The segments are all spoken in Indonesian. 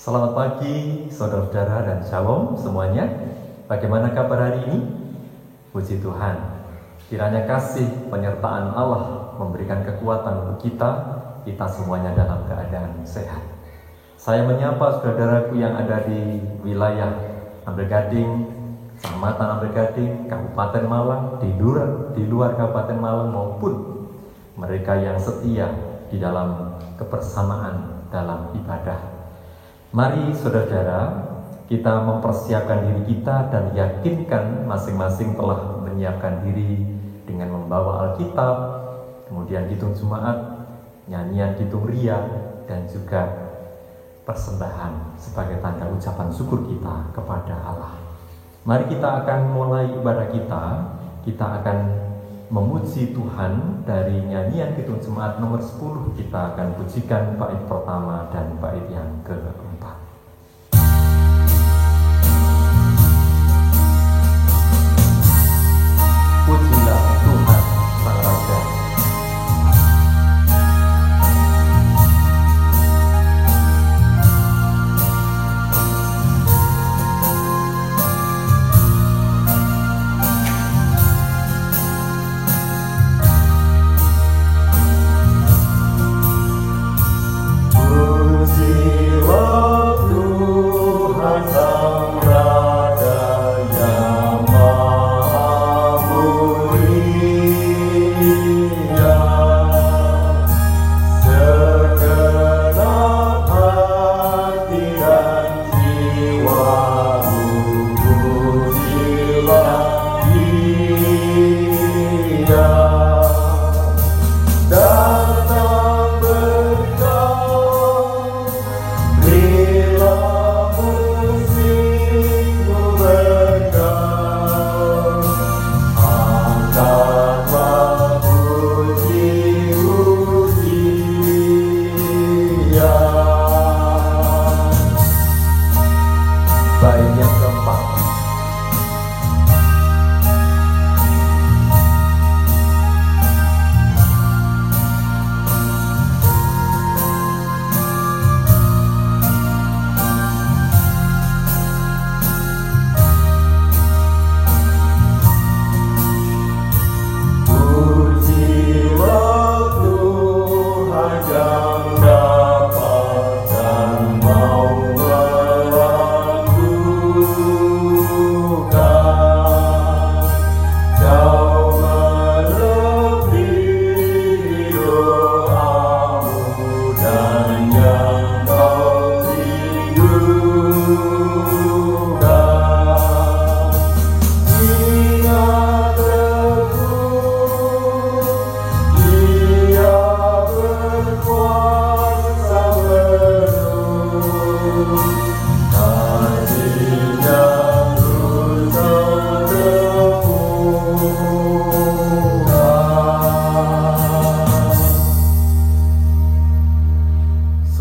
Selamat pagi saudara-saudara dan shalom semuanya. Bagaimana kabar hari ini? Puji Tuhan, kiranya kasih penyertaan Allah memberikan kekuatan untuk kita semuanya dalam keadaan sehat. Saya menyapa saudaraku yang ada di wilayah Ambel Gading, Kecamatan Ambel Gading, Kabupaten Malang, di luar Kabupaten Malang maupun mereka yang setia di dalam kebersamaan dalam ibadah. Mari saudara-saudara, kita mempersiapkan diri kita dan yakinkan masing-masing telah menyiapkan diri dengan membawa Alkitab, kemudian hitung Jumat, nyanyian hitung ria, dan juga persembahan sebagai tanda ucapan syukur kita kepada Allah. Mari kita akan mulai ibadah kita akan memuji Tuhan dari nyanyian hitung Jumat nomor 10. Kita akan pujikan bait pertama dan bait yang keempat. Pujilah Tuhan Sang Raja.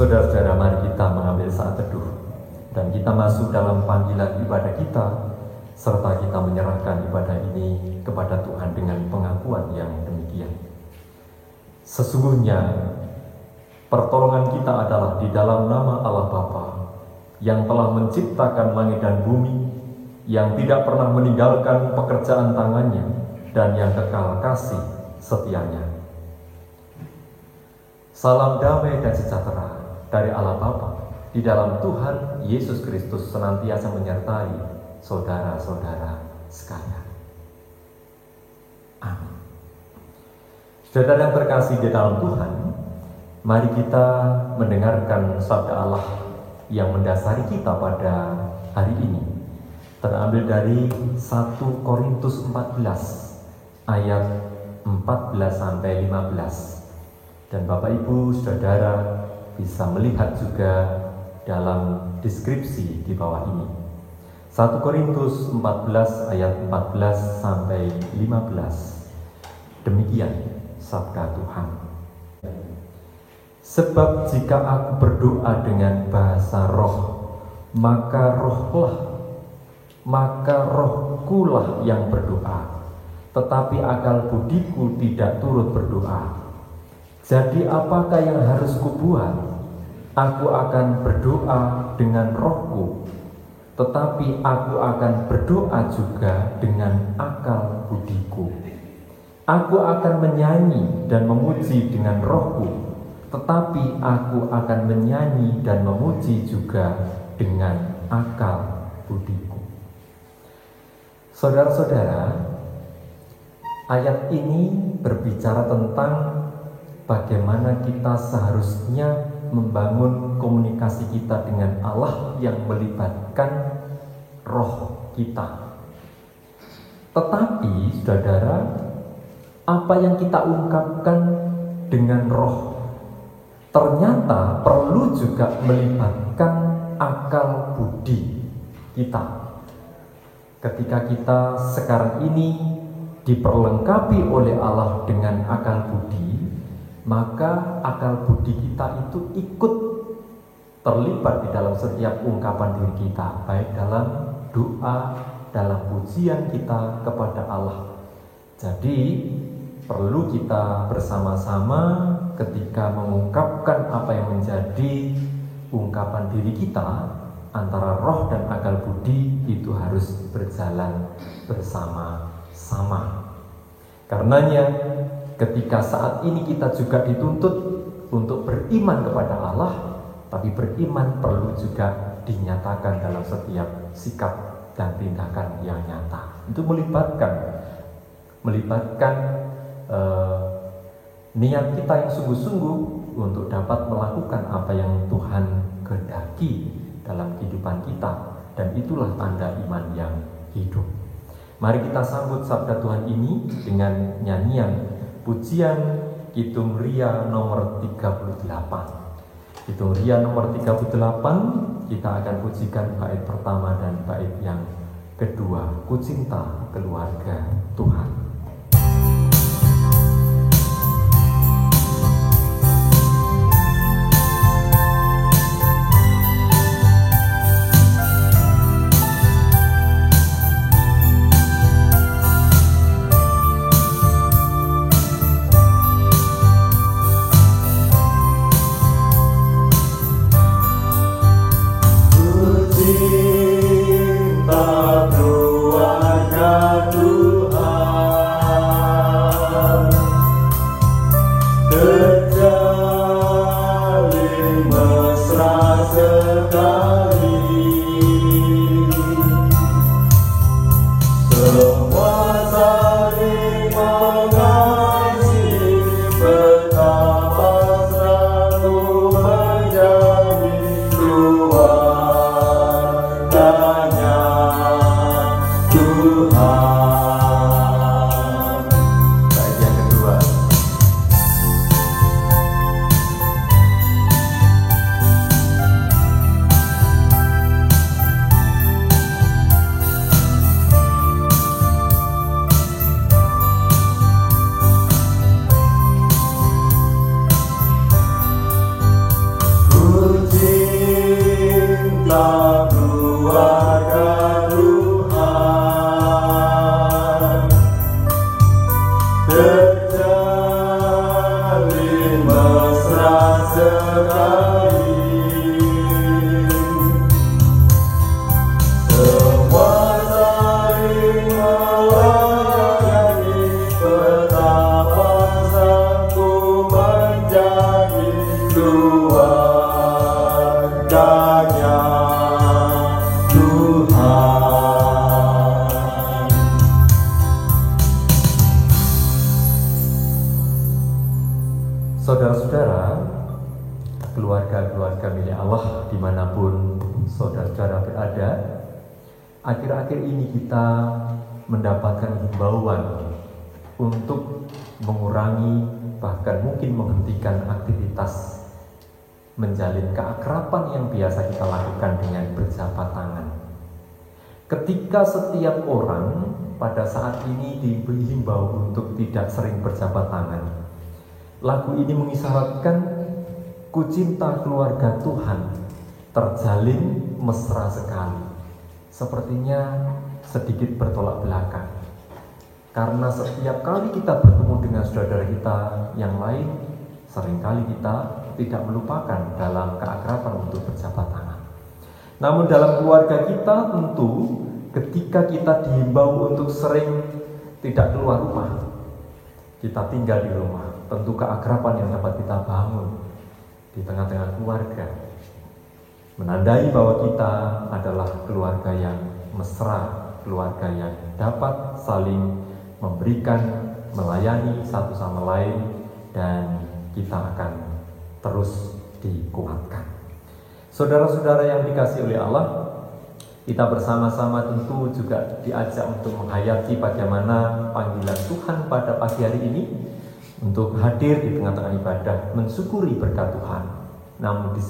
Saudara-saudara, mari kita mengambil saat teduh dan kita masuk dalam panggilan ibadah kita, serta kita menyerahkan ibadah ini kepada Tuhan dengan pengakuan yang demikian. Sesungguhnya pertolongan kita adalah di dalam nama Allah Bapa yang telah menciptakan langit dan bumi, yang tidak pernah meninggalkan pekerjaan tangannya, dan yang kekal kasih setianya. Salam damai dan sejahtera dari Allah Bapa di dalam Tuhan Yesus Kristus senantiasa menyertai saudara-saudara sekalian. Amin. Saudara yang terkasih di dalam Tuhan, mari kita mendengarkan sabda Allah yang mendasari kita pada hari ini. Terambil dari 1 Korintus 14 ayat 14 sampai 15. Dan Bapak Ibu Saudara bisa melihat juga dalam deskripsi di bawah ini. 1 Korintus 14 ayat 14 sampai 15. Demikian sabda Tuhan. Sebab jika aku berdoa dengan bahasa roh, maka rohkulah yang berdoa, tetapi akal budiku tidak turut berdoa. Jadi apakah yang harus kubuat? Aku akan berdoa dengan rohku, tetapi aku akan berdoa juga dengan akal budiku. Aku akan menyanyi dan memuji dengan rohku, tetapi aku akan menyanyi dan memuji juga dengan akal budiku. Saudara-saudara, ayat ini berbicara tentang bagaimana kita seharusnya membangun komunikasi kita dengan Allah yang melibatkan roh kita. Tetapi, saudara, apa yang kita ungkapkan dengan roh ternyata perlu juga melibatkan akal budi kita. Ketika kita sekarang ini diperlengkapi oleh Allah dengan akal budi, maka akal budi kita itu ikut terlibat di dalam setiap ungkapan diri kita, baik dalam doa, dalam pujian kita kepada Allah. Jadi perlu kita bersama-sama ketika mengungkapkan apa yang menjadi ungkapan diri kita, antara roh dan akal budi itu harus berjalan bersama-sama. Karenanya ketika saat ini kita juga dituntut untuk beriman kepada Allah, tapi beriman perlu juga dinyatakan dalam setiap sikap dan tindakan yang nyata. Itu melibatkan niat kita yang sungguh-sungguh untuk dapat melakukan apa yang Tuhan kehendaki dalam kehidupan kita, dan itulah tanda iman yang hidup. Mari kita sambut sabda Tuhan ini dengan nyanyian pujian Kidung Ria nomor 38. Kidung Ria nomor 38, kita akan pujikan bait pertama dan bait yang kedua, Ku Cinta Keluarga Tuhan. Saudara-saudara, keluarga-keluarga milik Allah dimanapun saudara-saudara berada, akhir-akhir ini kita mendapatkan himbauan untuk mengurangi, bahkan mungkin menghentikan aktivitas menjalin keakraban yang biasa kita lakukan dengan berjabat tangan. Ketika setiap orang pada saat ini dihimbau untuk tidak sering berjabat tangan, lagu ini mengisyaratkan ku cinta keluarga Tuhan terjalin mesra sekali. Sepertinya sedikit bertolak belakang, karena setiap kali kita bertemu dengan saudara kita yang lain, seringkali kita tidak melupakan dalam keakraban untuk berjabat tangan. Namun dalam keluarga kita tentu ketika kita dihimbau untuk sering tidak keluar rumah, kita tinggal di rumah, tentu keakraban yang dapat kita bangun di tengah-tengah keluarga menandai bahwa kita adalah keluarga yang mesra, keluarga yang dapat saling memberikan, melayani satu sama lain, dan kita akan terus dikuatkan. Saudara-saudara yang dikasihi oleh Allah, kita bersama-sama tentu juga diajak untuk menghayati bagaimana panggilan Tuhan pada pagi hari ini untuk hadir di tengah-tengah ibadah, mensyukuri berkat Tuhan. Namun di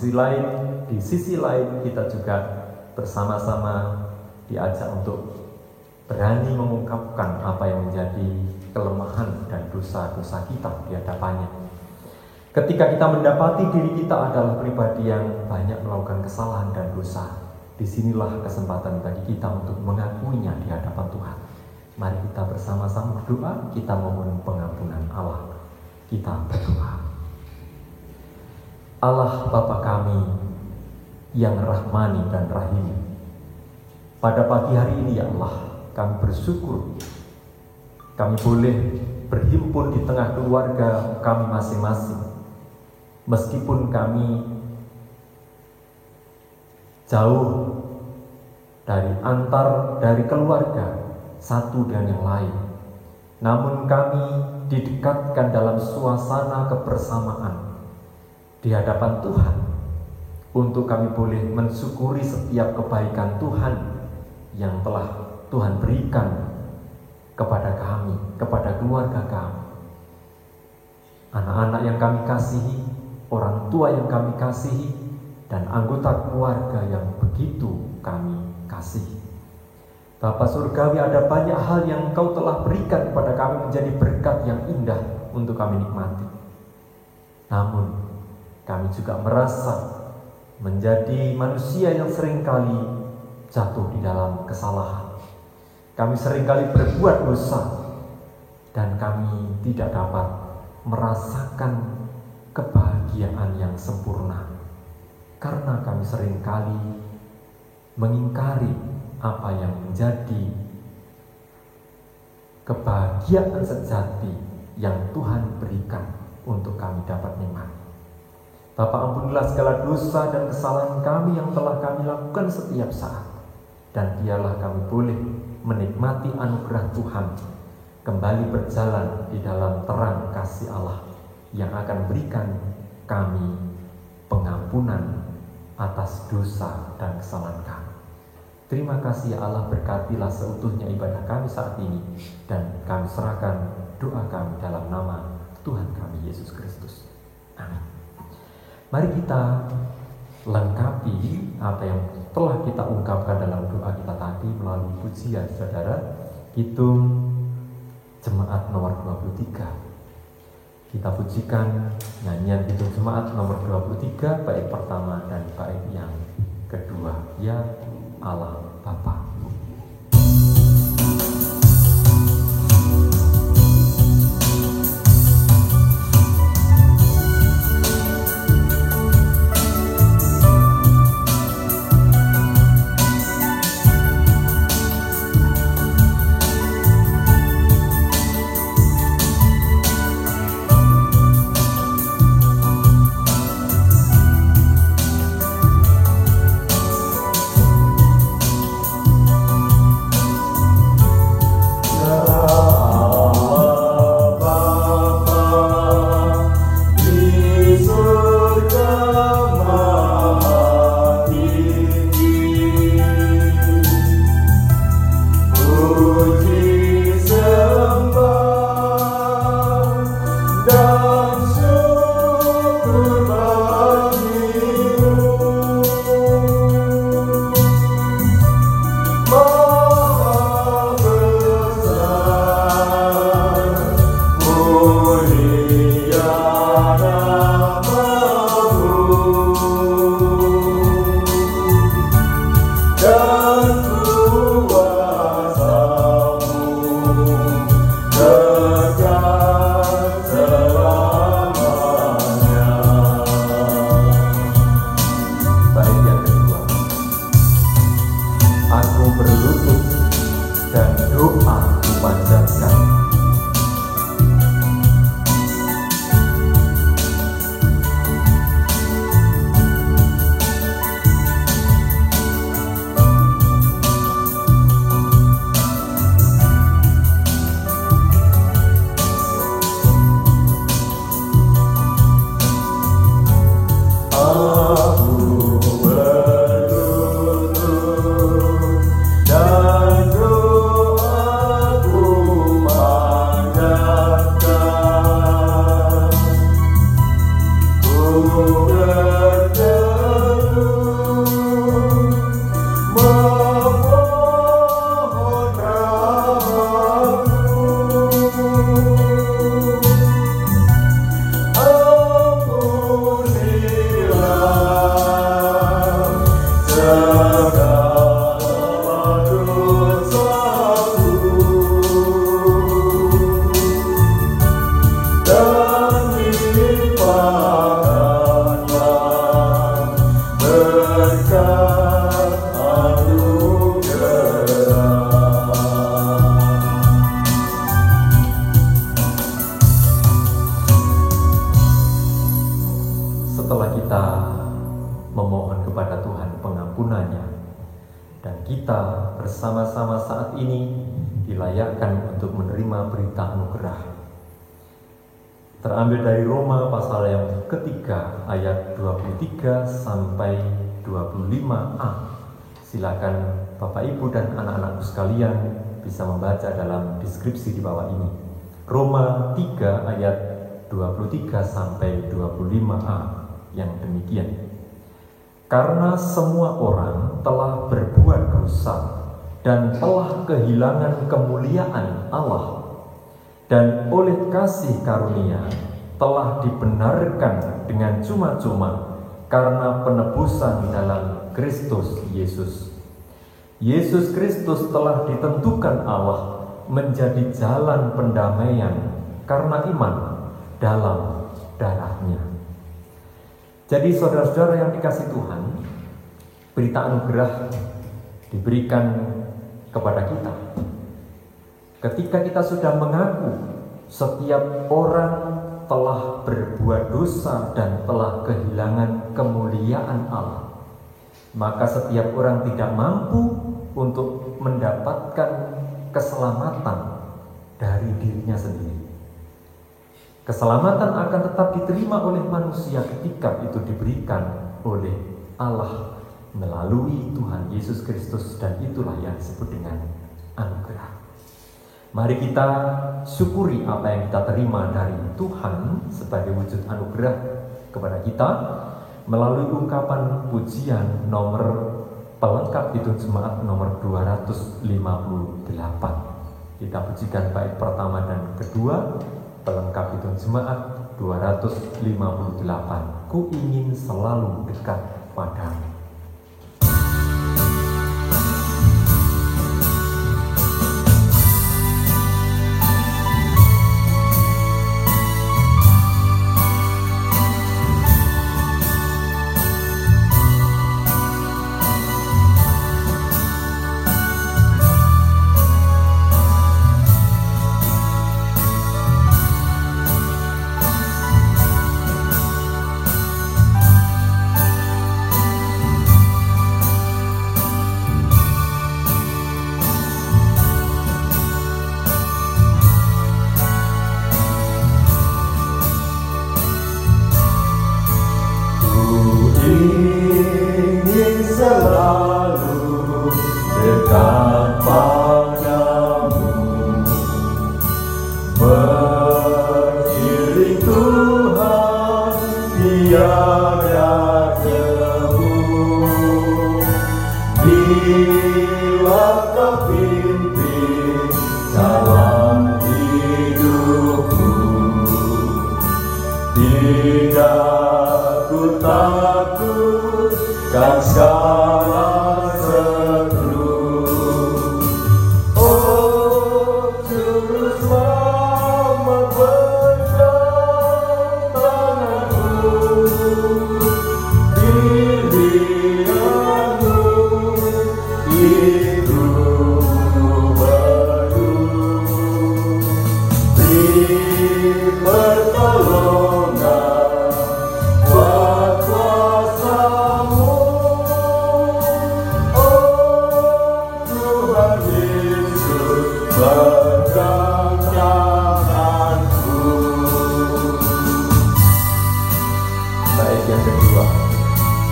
sisi lain kita juga bersama-sama diajak untuk berani mengungkapkan apa yang menjadi kelemahan dan dosa-dosa kita di hadapannya. Ketika kita mendapati diri kita adalah pribadi yang banyak melakukan kesalahan dan dosa, disinilah kesempatan bagi kita untuk mengakuinya di hadapan Tuhan. Mari kita bersama-sama berdoa, kita mohon pengampunan Allah. Kita berdoa. Allah Bapa kami yang rahmani dan rahim, pada pagi hari ini ya Allah, kami bersyukur kami boleh berhimpun di tengah keluarga kami masing-masing. Meskipun kami jauh dari keluarga satu dan yang lain, namun kami didekatkan dalam suasana kebersamaan di hadapan Tuhan untuk kami boleh mensyukuri setiap kebaikan Tuhan yang telah Tuhan berikan kepada kami, kepada keluarga kami, anak-anak yang kami kasihi, orang tua yang kami kasihi, dan anggota keluarga yang begitu kami kasihi. Bapa Surgawi, ada banyak hal yang Engkau telah berikan kepada kami menjadi berkat yang indah untuk kami nikmati. Namun kami juga merasa menjadi manusia yang seringkali jatuh di dalam kesalahan. Kami seringkali berbuat dosa dan kami tidak dapat merasakan kebahagiaan yang sempurna karena kami seringkali mengingkari apa yang menjadi kebahagiaan sejati yang Tuhan berikan untuk kami dapat nikmati. Bapa, ampunilah segala dosa dan kesalahan kami yang telah kami lakukan setiap saat, dan biarlah kami boleh menikmati anugerah Tuhan, kembali berjalan di dalam terang kasih Allah yang akan berikan kami pengampunan atas dosa dan kesalahan kami. Terima kasih ya Allah, berkatilah seutuhnya ibadah kami saat ini, dan kami serahkan doa kami dalam nama Tuhan kami Yesus Kristus. Amin. Mari kita lengkapi apa yang telah kita ungkapkan dalam doa kita tadi melalui pujian saudara Kidung Jemaat nomor 23. Kita pujikan nyanyian Kidung Jemaat nomor 23, bait pertama dan bait yang kedua, ya Allah Bapa. Setelah kita memohon kepada Tuhan pengampunannya, dan kita bersama-sama saat ini dilayakkan untuk menerima berita anugerah. Terambil dari Roma pasal yang ketiga ayat 23 sampai 25a. Silakan Bapak Ibu dan anak-anakku sekalian bisa membaca dalam deskripsi di bawah ini. Roma 3 ayat 23 sampai 25a yang demikian. Karena semua orang telah berbuat dosa dan telah kehilangan kemuliaan Allah, dan oleh kasih karunia telah dibenarkan dengan cuma-cuma karena penebusan dalam Kristus Yesus. Yesus Kristus telah ditentukan Allah menjadi jalan pendamaian karena iman dalam darah-Nya. Jadi saudara-saudara yang dikasihi Tuhan, berita anugerah diberikan kepada kita ketika kita sudah mengaku setiap orang telah berbuat dosa dan telah kehilangan kemuliaan Allah. Maka setiap orang tidak mampu untuk mendapatkan keselamatan dari dirinya sendiri. Keselamatan akan tetap diterima oleh manusia ketika itu diberikan oleh Allah melalui Tuhan Yesus Kristus, dan itulah yang disebut dengan anugerah. Mari kita syukuri apa yang kita terima dari Tuhan sebagai wujud anugerah kepada kita melalui ungkapan pujian nomor pelengkap Hidup Jemaat nomor 258. Kita pujikan bait pertama dan kedua, pelengkap Hidup Jemaat 258. Ku ingin selalu dekat padamu.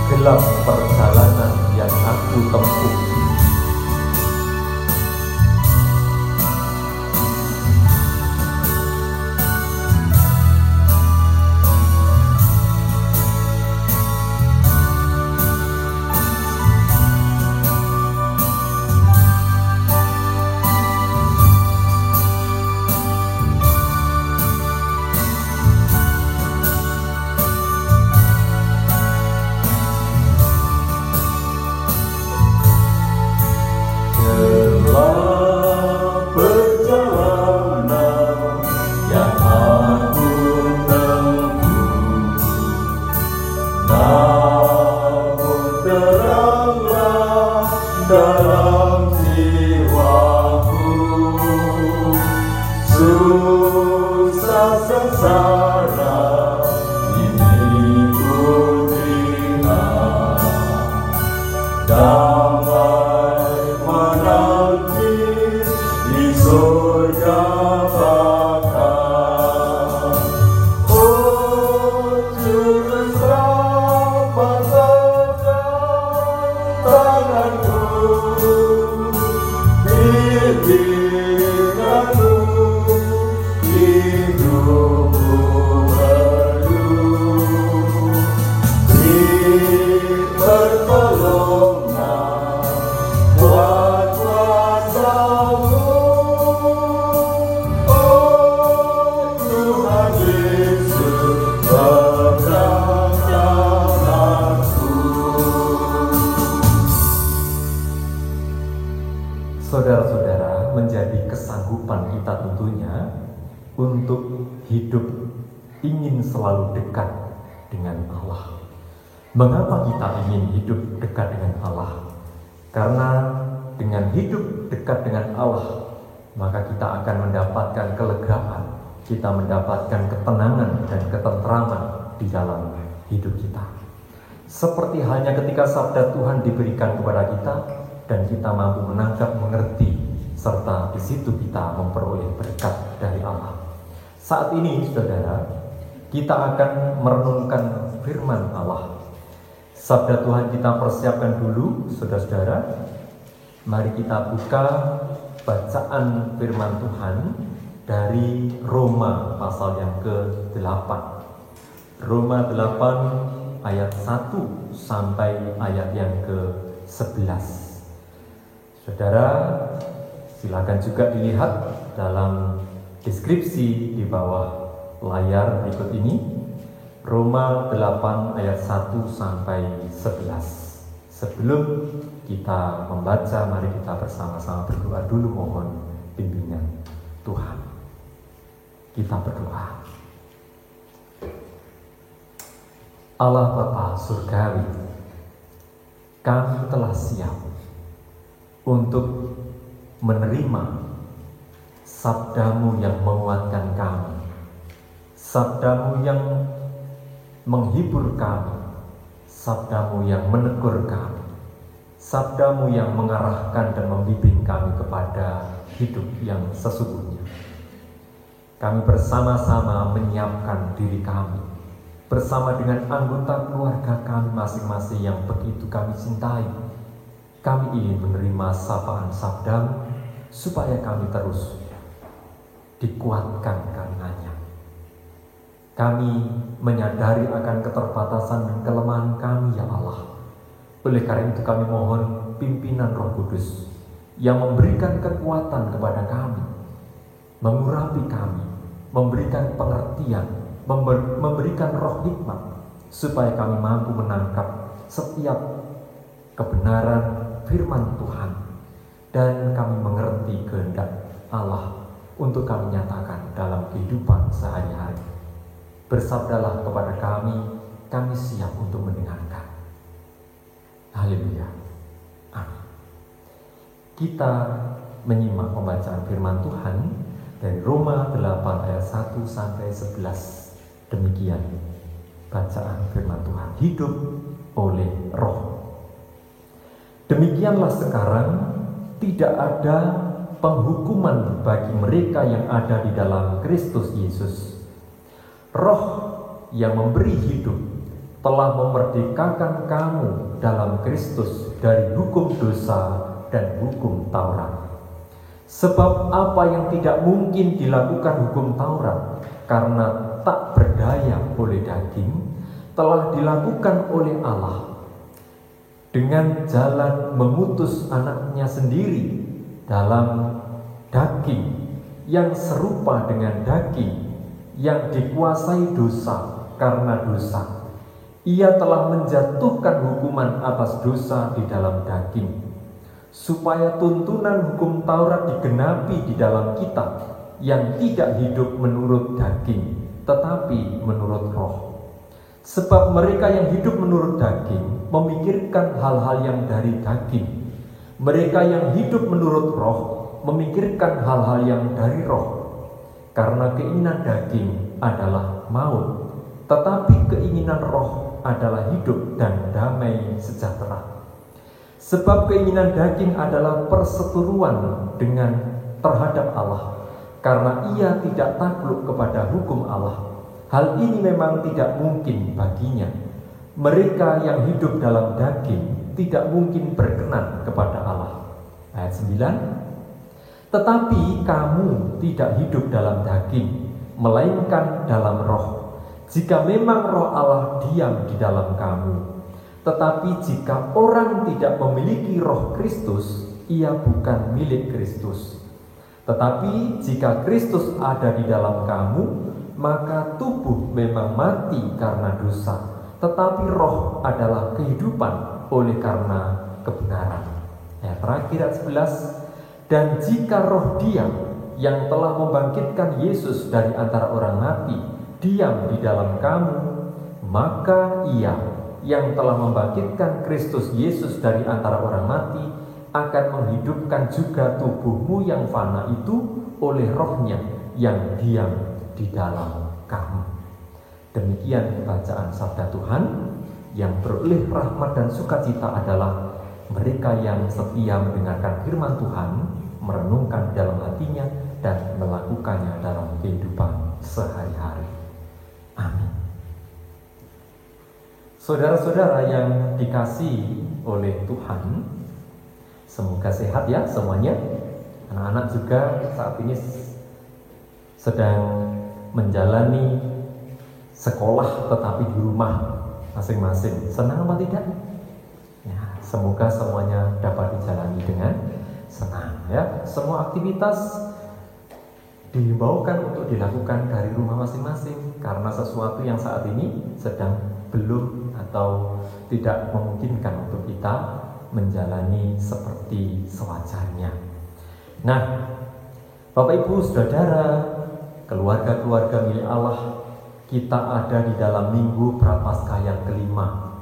Gelap perjalanan yang aku tempuh, hidup ingin selalu dekat dengan Allah. Mengapa kita ingin hidup dekat dengan Allah? Karena dengan hidup dekat dengan Allah, maka kita akan mendapatkan kelegaan, kita mendapatkan ketenangan dan ketentraman di dalam hidup kita. Seperti halnya ketika sabda Tuhan diberikan kepada kita dan kita mampu menangkap, mengerti, serta di situ kita memperoleh berkat dari Allah. Saat ini, saudara, kita akan merenungkan firman Allah. Sabda Tuhan kita persiapkan dulu, saudara-saudara. Mari kita buka bacaan firman Tuhan dari Roma pasal yang ke-8. Roma 8 ayat 1 sampai ayat yang ke-11. Saudara, silakan juga dilihat dalam deskripsi di bawah layar berikut ini. Roma 8 ayat 1 sampai 11. Sebelum kita membaca, mari kita bersama-sama berdoa dulu, mohon bimbingan Tuhan. Kita berdoa. Allah Bapa Surgawi, kami telah siap untuk menerima sabdamu yang menguatkan kami, sabdamu yang menghibur kami, sabdamu yang menegur kami, sabdamu yang mengarahkan dan membimbing kami kepada hidup yang sesungguhnya. Kami bersama-sama menyiapkan diri kami, bersama dengan anggota keluarga kami masing-masing yang begitu kami cintai. Kami ingin menerima sapaan sabdamu, supaya kami terus dikuatkan karenanya. Kami menyadari akan keterbatasan dan kelemahan kami, ya Allah. Oleh karena itu kami mohon pimpinan Roh Kudus yang memberikan kekuatan kepada kami, mengurapi kami, memberikan pengertian, memberikan roh hikmat, supaya kami mampu menangkap setiap kebenaran firman Tuhan, dan kami mengerti kehendak Allah untuk kami nyatakan dalam kehidupan sehari-hari. Bersabdalah kepada kami siap untuk mendengarkan. Haleluya. Amin. Kita menyimak pembacaan firman Tuhan dari Roma 8 ayat 1 sampai 11. Demikian bacaan firman Tuhan. Hidup oleh Roh. Demikianlah sekarang tidak ada penghukuman bagi mereka yang ada di dalam Kristus Yesus. Roh yang memberi hidup telah memerdekakan kamu dalam Kristus dari hukum dosa dan hukum Taurat. Sebab apa yang tidak mungkin dilakukan hukum Taurat karena tak berdaya oleh daging, telah dilakukan oleh Allah dengan jalan mengutus anaknya sendiri dalam daging yang serupa dengan daging yang dikuasai dosa karena dosa. Ia telah menjatuhkan hukuman atas dosa di dalam daging, supaya tuntunan hukum Taurat digenapi di dalam kita yang tidak hidup menurut daging, tetapi menurut Roh. Sebab mereka yang hidup menurut daging memikirkan hal-hal yang dari daging. Mereka yang hidup menurut Roh memikirkan hal-hal yang dari Roh. Karena keinginan daging adalah maut, tetapi keinginan Roh adalah hidup dan damai sejahtera. Sebab keinginan daging adalah perseteruan dengan terhadap Allah, karena ia tidak takluk kepada hukum Allah. Hal ini memang tidak mungkin baginya. Mereka yang hidup dalam daging tidak mungkin berkenan kepada Allah. Ayat 9. Tetapi kamu tidak hidup dalam daging, melainkan dalam Roh. Jika memang Roh Allah diam di dalam kamu. Tetapi jika orang tidak memiliki Roh Kristus, ia bukan milik Kristus. Tetapi jika Kristus ada di dalam kamu, maka tubuh memang mati karena dosa, tetapi Roh adalah kehidupan oleh karena kebenaran. Ayat terakhir, ayat 11. Dan jika Roh diam, yang telah membangkitkan Yesus dari antara orang mati diam di dalam kamu, maka Ia yang telah membangkitkan Kristus Yesus dari antara orang mati akan menghidupkan juga tubuhmu yang fana itu oleh Roh-Nya yang diam di dalam kamu. Demikian bacaan sabda Tuhan. Yang beroleh rahmat dan sukacita adalah mereka yang setia mendengarkan firman Tuhan, merenungkan dalam hatinya, dan melakukannya dalam kehidupan sehari-hari. Amin. Saudara-saudara yang dikasihi oleh Tuhan, semoga sehat ya semuanya. Anak-anak juga saat ini sedang menjalani sekolah tetapi di rumah masing-masing. Senang apa tidak? Ya, semoga semuanya dapat dijalani dengan senang ya. Semua aktivitas dihimbaukan untuk dilakukan dari rumah masing-masing karena sesuatu yang saat ini sedang belum atau tidak memungkinkan untuk kita menjalani seperti sewajarnya. Nah, Bapak Ibu Saudara, keluarga-keluarga milik Allah, kita ada di dalam Minggu Prapaskah yang kelima.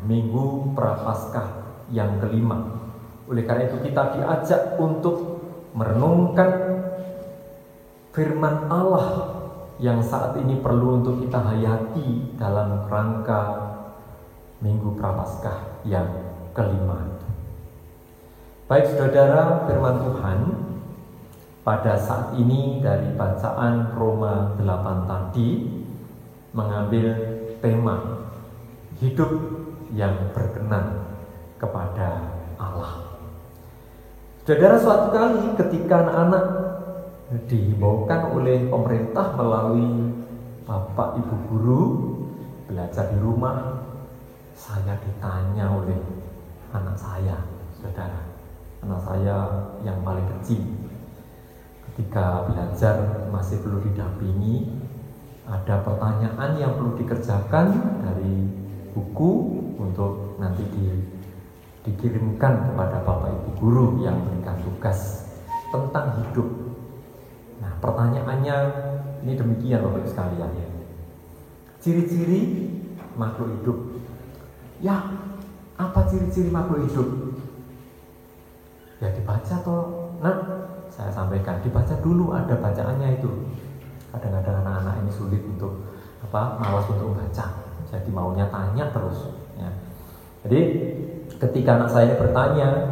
Minggu Prapaskah yang kelima. Oleh karena itu kita diajak untuk merenungkan firman Allah yang saat ini perlu untuk kita hayati dalam rangka Minggu Prapaskah yang kelima. Baik saudara, firman Tuhan pada saat ini dari bacaan Roma 8 tadi mengambil tema hidup yang berkenan kepada Allah. Saudara, suatu kali ketika anak-anak dihimbaukan oleh pemerintah melalui Bapak Ibu guru belajar di rumah, saya ditanya oleh anak saya, saudara, anak saya yang paling kecil, ketika belajar masih perlu didampingi. Ada pertanyaan yang perlu dikerjakan dari buku untuk nanti dikirimkan kepada Bapak Ibu guru yang memberikan tugas tentang hidup. Nah, pertanyaannya ini demikian Bapak Ibu sekalian ya. Ciri-ciri makhluk hidup. Ya, apa ciri-ciri makhluk hidup? Ya dibaca toh. Nah, saya sampaikan, dibaca dulu, ada bacaannya itu. Kadang-kadang anak-anak ini sulit untuk malas untuk membaca, jadi maunya tanya terus ya. Jadi ketika anak saya bertanya,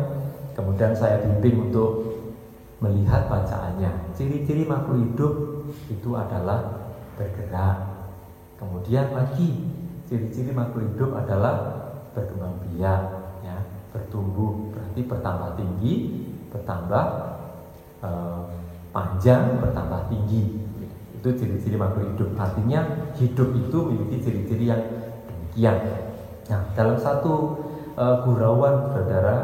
kemudian saya bimbing untuk melihat bacaannya. Ciri-ciri makhluk hidup itu adalah bergerak. Kemudian lagi ciri-ciri makhluk hidup adalah berkembang biak ya, bertumbuh, berarti bertambah tinggi, bertambah panjang, bertambah tinggi. Itu ciri-ciri makhluk hidup. Artinya hidup itu memiliki ciri-ciri yang demikian. Nah, dalam satu gurauan saudara,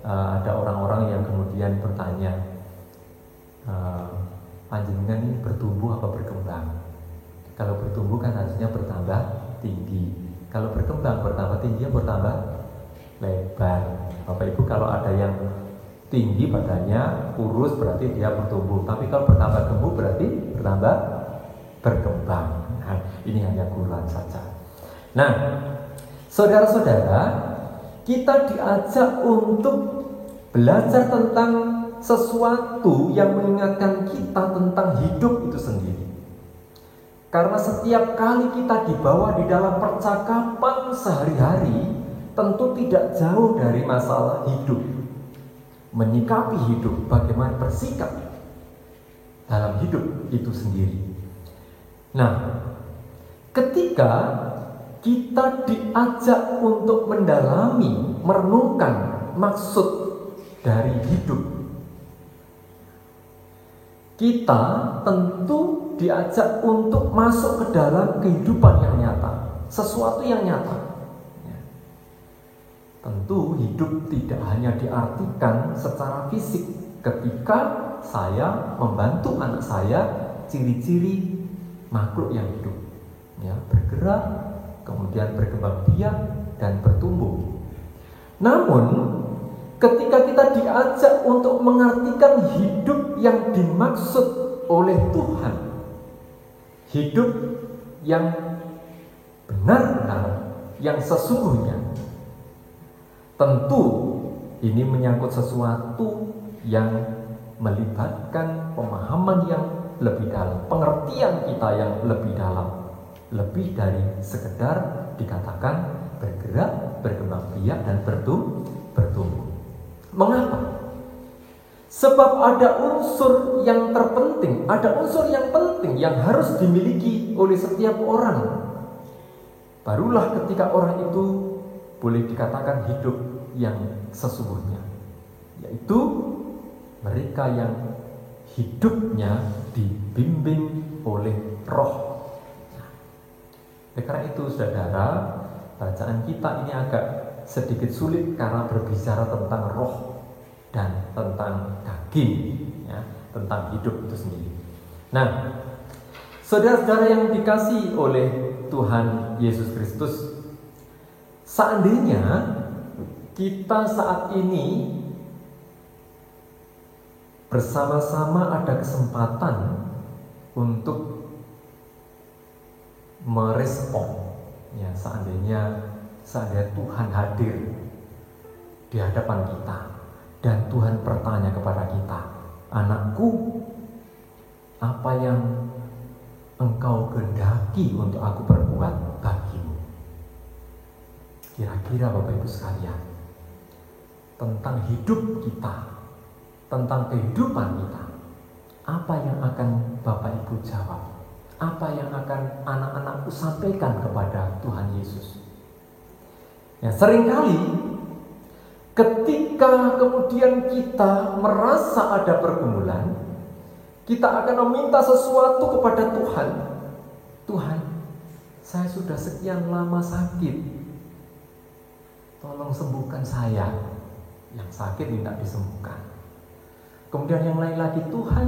ada orang-orang yang kemudian bertanya, panjenengan ini bertumbuh apa berkembang? Kalau bertumbuh kan harusnya bertambah tinggi. Kalau berkembang bertambah tinggi, bertambah lebar. Bapak Ibu, kalau ada yang tinggi badannya, kurus berarti dia bertumbuh. Tapi kalau bertambah gemuk berarti bertambah berkembang. Nah, ini hanya gurauan saja. Nah, saudara-saudara, kita diajak untuk belajar tentang sesuatu yang mengingatkan kita tentang hidup itu sendiri. Karena setiap kali kita dibawa di dalam percakapan sehari-hari, tentu tidak jauh dari masalah hidup. Menyikapi hidup, bagaimana bersikap dalam hidup itu sendiri. Nah, ketika kita diajak untuk mendalami, merenungkan maksud dari hidup, kita tentu diajak untuk masuk ke dalam kehidupan yang nyata, sesuatu yang nyata. Tentu hidup tidak hanya diartikan secara fisik. Ketika saya membantu anak saya, ciri-ciri makhluk yang hidup ya, bergerak, kemudian berkembang biak dan bertumbuh. Namun ketika kita diajak untuk mengartikan hidup yang dimaksud oleh Tuhan, hidup yang benar-benar, yang sesungguhnya, tentu ini menyangkut sesuatu yang melibatkan pemahaman yang lebih dalam, pengertian kita yang lebih dalam, lebih dari sekedar dikatakan bergerak, berkembang biak, dan bertumbuh. Mengapa? Sebab ada unsur yang terpenting, ada unsur yang penting yang harus dimiliki oleh setiap orang. Barulah ketika orang itu boleh dikatakan hidup yang sesungguhnya, yaitu mereka yang hidupnya dibimbing oleh Roh. Karena itu, saudara, bacaan kita ini agak sedikit sulit karena berbicara tentang roh dan tentang daging, ya, tentang hidup itu sendiri. Nah, saudara-saudara yang dikasihi oleh Tuhan Yesus Kristus, seandainya kita saat ini bersama-sama ada kesempatan untuk merespon, ya, seandainya Tuhan hadir di hadapan kita dan Tuhan bertanya kepada kita, "Anakku, apa yang engkau kehendaki untuk aku perbuat bagimu?" Kira-kira Bapak Ibu sekalian, tentang hidup kita, tentang kehidupan kita, apa yang akan Bapak Ibu jawab? Apa yang akan anak-anakku sampaikan kepada Tuhan Yesus? Ya, seringkali ketika kemudian kita merasa ada pergumulan, kita akan meminta sesuatu kepada Tuhan. "Tuhan, saya sudah sekian lama sakit, tolong sembuhkan saya." Yang sakit minta disembuhkan. Kemudian yang lain lagi, "Tuhan,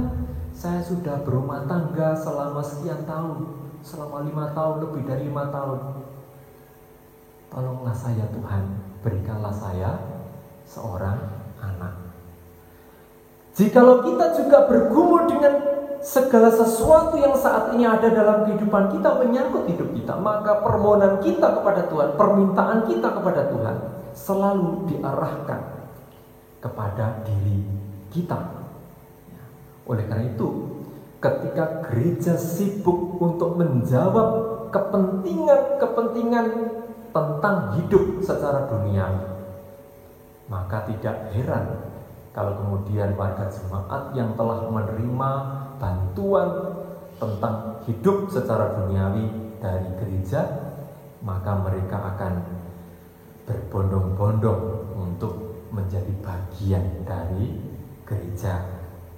saya sudah berumah tangga selama sekian tahun, selama 5 tahun, lebih dari 5 tahun. Tolonglah saya Tuhan, berikanlah saya seorang anak." Jikalau kita juga bergumul dengan segala sesuatu yang saat ini ada dalam kehidupan kita, menyangkut hidup kita, maka permohonan kita kepada Tuhan, permintaan kita kepada Tuhan selalu diarahkan kepada diri kita. Oleh karena itu, ketika gereja sibuk untuk menjawab kepentingan-kepentingan tentang hidup secara duniawi, maka tidak heran kalau kemudian warga jemaat yang telah menerima bantuan tentang hidup secara duniawi dari gereja, maka mereka akan berbondong-bondong untuk menjadi bagian dari gereja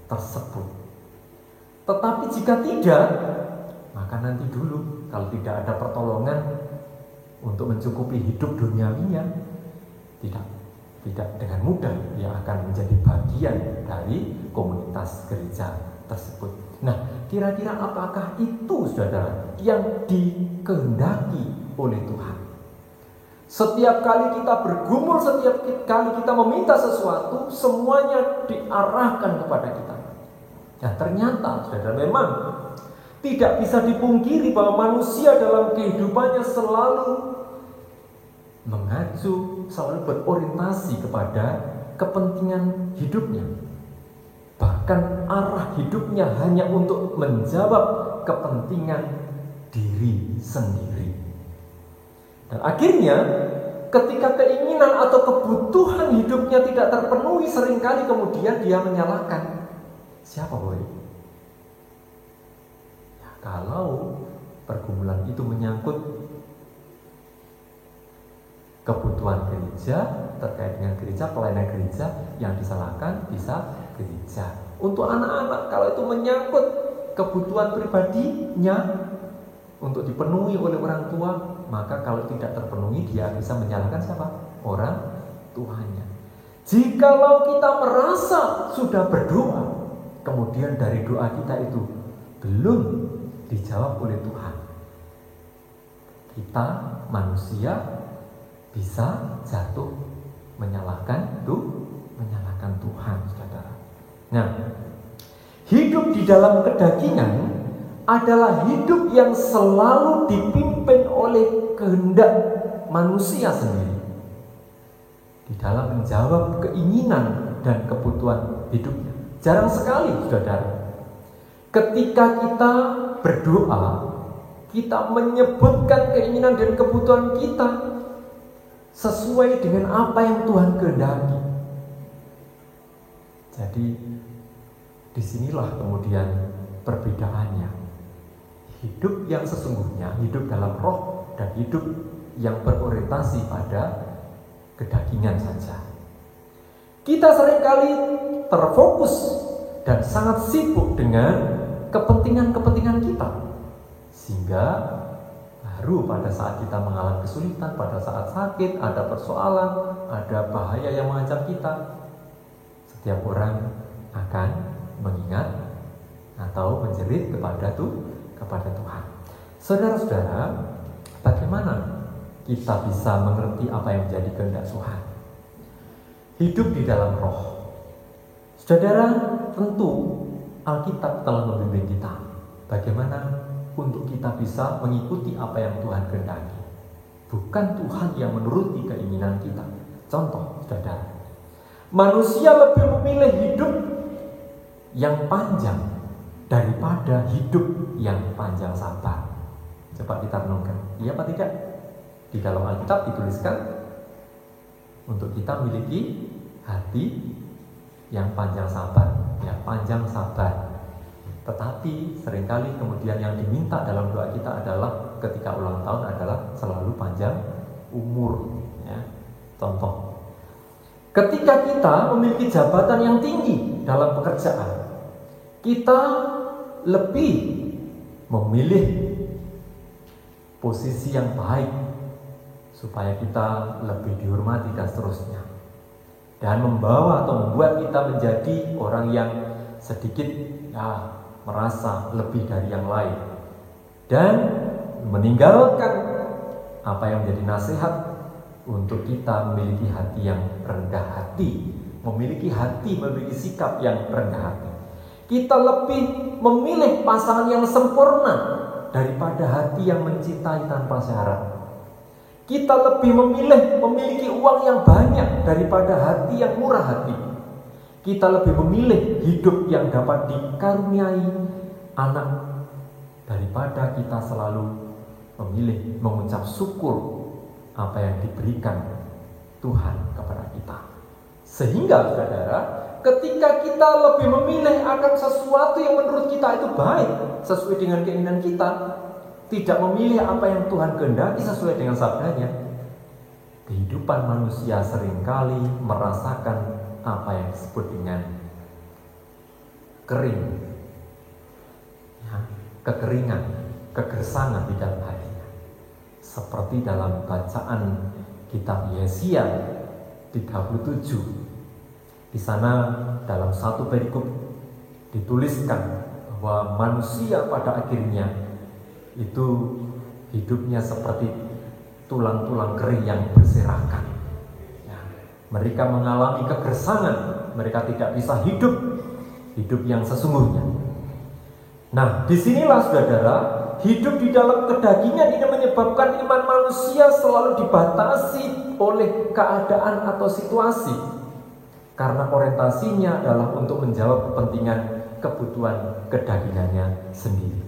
tersebut. Tetapi jika tidak, maka nanti dulu, kalau tidak ada pertolongan untuk mencukupi hidup duniawinya, tidak dengan mudah dia akan menjadi bagian dari komunitas gereja tersebut. Nah, kira-kira apakah itu, saudara, yang dikehendaki oleh Tuhan? Setiap kali kita bergumul, setiap kali kita meminta sesuatu, semuanya diarahkan kepada kita. Dan ternyata, saudara, memang tidak bisa dipungkiri bahwa manusia dalam kehidupannya selalu mengacu, selalu berorientasi kepada kepentingan hidupnya. Bahkan arah hidupnya hanya untuk menjawab kepentingan diri sendiri. Dan akhirnya ketika keinginan atau kebutuhan hidupnya tidak terpenuhi, seringkali kemudian dia menyalahkan siapa, boy? Ya, kalau pergumulan itu menyangkut kebutuhan gereja, terkait dengan gereja, pelayanan gereja, yang disalahkan bisa gereja. Untuk anak-anak, kalau itu menyangkut kebutuhan pribadinya untuk dipenuhi oleh orang tua, maka kalau tidak terpenuhi, dia bisa menyalahkan siapa? Orang tuanya. Jikalau kita merasa sudah berdoa, kemudian dari doa kita itu belum dijawab oleh Tuhan, kita manusia bisa jatuh menyalahkan menyalahkan Tuhan, saudara. Nah, hidup di dalam kedagingan adalah hidup yang selalu dipimpin oleh kehendak manusia sendiri di dalam menjawab keinginan dan kebutuhan hidupnya. Jarang sekali, saudara, ketika kita berdoa, kita menyebutkan keinginan dan kebutuhan kita sesuai dengan apa yang Tuhan kehendaki. Jadi disinilah kemudian perbedaannya. Hidup yang sesungguhnya, hidup dalam roh, dan hidup yang berorientasi pada kedagingan saja. Kita seringkali terfokus dan sangat sibuk dengan kepentingan-kepentingan kita, sehingga baru pada saat kita mengalami kesulitan, pada saat sakit, ada persoalan, ada bahaya yang mengancam kita, setiap orang akan mengingat atau menjerit kepada Tuhan. Saudara-saudara, bagaimana kita bisa mengerti apa yang menjadi kehendak Tuhan? Hidup di dalam roh. Saudara, tentu Alkitab telah membimbing kita bagaimana untuk kita bisa mengikuti apa yang Tuhan kehendaki. Bukan Tuhan yang menuruti keinginan kita. Contoh, saudara, manusia lebih memilih hidup yang panjang daripada hidup yang panjang sabar. Coba kita renungkan, iya apa tidak? Di dalam Alkitab dituliskan untuk kita memiliki hati yang panjang sabar, ya, panjang sabar. Tetapi seringkali kemudian yang diminta dalam doa kita adalah ketika ulang tahun adalah selalu panjang umur, ya. Contoh, ketika kita memiliki jabatan yang tinggi dalam pekerjaan, kita lebih memilih posisi yang baik supaya kita lebih dihormati dan seterusnya, dan membawa atau membuat kita menjadi orang yang sedikit merasa lebih dari yang lain, dan meninggalkan apa yang menjadi nasihat untuk kita memiliki hati yang rendah hati, memiliki sikap yang rendah hati. Kita lebih memilih pasangan yang sempurna daripada hati yang mencintai tanpa syarat. Kita lebih memilih memiliki uang yang banyak daripada hati yang murah hati. Kita lebih memilih hidup yang dapat dikaruniai anak daripada kita selalu memilih mengucap syukur apa yang diberikan Tuhan kepada kita. Sehingga, saudara, ketika kita lebih memilih akan sesuatu yang menurut kita itu baik, sesuai dengan keinginan kita, tidak memilih apa yang Tuhan kehendaki sesuai dengan sabdanya, kehidupan manusia seringkali merasakan apa yang disebut dengan kering, ya, kekeringan, kegersangan di dalam hatinya. Seperti dalam bacaan kitab Yesaya 37. Di sana dalam satu perikop dituliskan bahwa manusia pada akhirnya itu hidupnya seperti tulang-tulang kering yang berserakan. Ya, mereka mengalami kegersangan, mereka tidak bisa hidup yang sesungguhnya. Nah, disinilah, saudara, hidup di dalam kedagingan ini menyebabkan iman manusia selalu dibatasi oleh keadaan atau situasi, karena orientasinya adalah untuk menjawab kepentingan kebutuhan kedagingannya sendiri.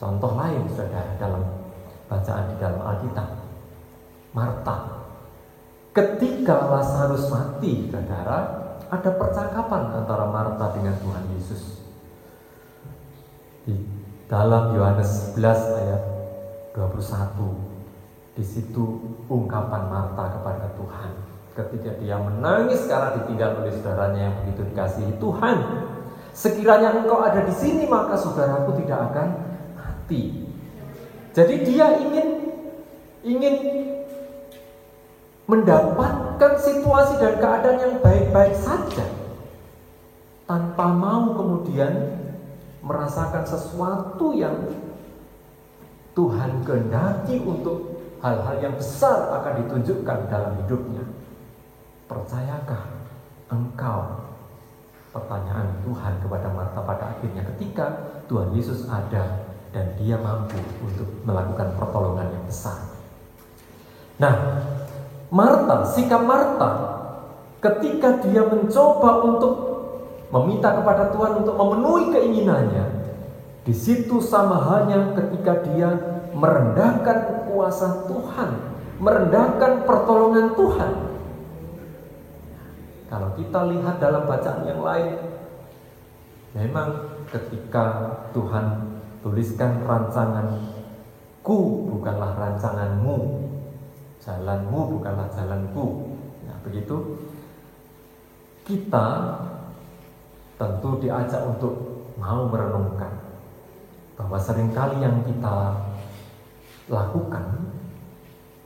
Contoh lain, saudara, dalam bacaan di dalam Alkitab, Marta. Ketika Lazarus mati, saudara, ada percakapan antara Marta dengan Tuhan Yesus. Di dalam Yohanes 11 ayat 21, di situ ungkapan Marta kepada Tuhan ketika dia menangis karena ditinggal oleh saudaranya yang begitu dikasihi. Tuhan, sekiranya Engkau ada di sini, maka saudaraku tidak akan mati. Jadi dia ingin mendapatkan situasi dan keadaan yang baik-baik saja, tanpa mau kemudian merasakan sesuatu yang Tuhan kehendaki untuk hal-hal yang besar akan ditunjukkan dalam hidupnya. Percayakah engkau? Pertanyaan Tuhan kepada Marta pada akhirnya ketika Tuhan Yesus ada dan dia mampu untuk melakukan pertolongan yang besar. Nah, sikap Marta ketika dia mencoba untuk meminta kepada Tuhan untuk memenuhi keinginannya, di situ sama halnya ketika dia merendahkan kuasa Tuhan, merendahkan pertolongan Tuhan. Kalau kita lihat dalam bacaan yang lain, memang ketika Tuhan tuliskan rancanganku bukanlah rancanganmu, jalanmu bukanlah jalanku. Nah, begitu kita tentu diajak untuk mau merenungkan bahwa seringkali yang kita lakukan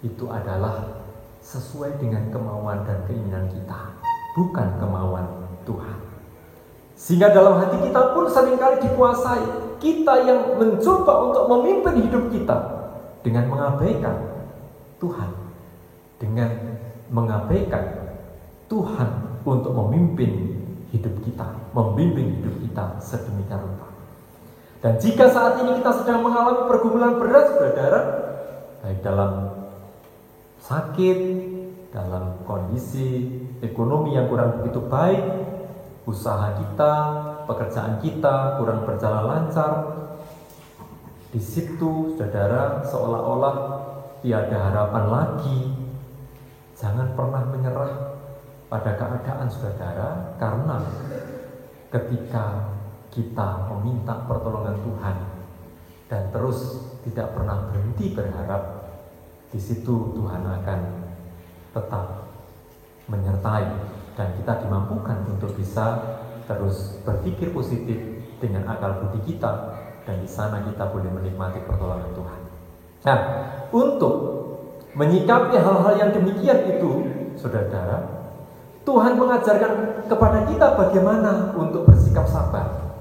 itu adalah sesuai dengan kemauan dan keinginan kita, bukan kemauan Tuhan. Sehingga dalam hati kita pun seringkali dikuasai. Kita yang mencoba untuk memimpin hidup kita dengan mengabaikan Tuhan, dengan mengabaikan Tuhan untuk memimpin hidup kita, membimbing hidup kita sedemikian rupa. Dan jika saat ini kita sedang mengalami pergumulan berat, saudara, baik dalam sakit, dalam kondisi ekonomi yang kurang begitu baik, usaha kita, pekerjaan kita kurang berjalan lancar, di situ saudara seolah-olah tiada harapan lagi. Jangan pernah menyerah pada keadaan saudara, karena ketika kita meminta pertolongan Tuhan dan terus tidak pernah berhenti berharap, di situ Tuhan akan tetap menyertai dan kita dimampukan untuk bisa terus berpikir positif dengan akal budi kita, dan di sana kita boleh menikmati pertolongan Tuhan. Nah, untuk menyikapi hal-hal yang demikian itu, saudara, Tuhan mengajarkan kepada kita bagaimana untuk bersikap sabar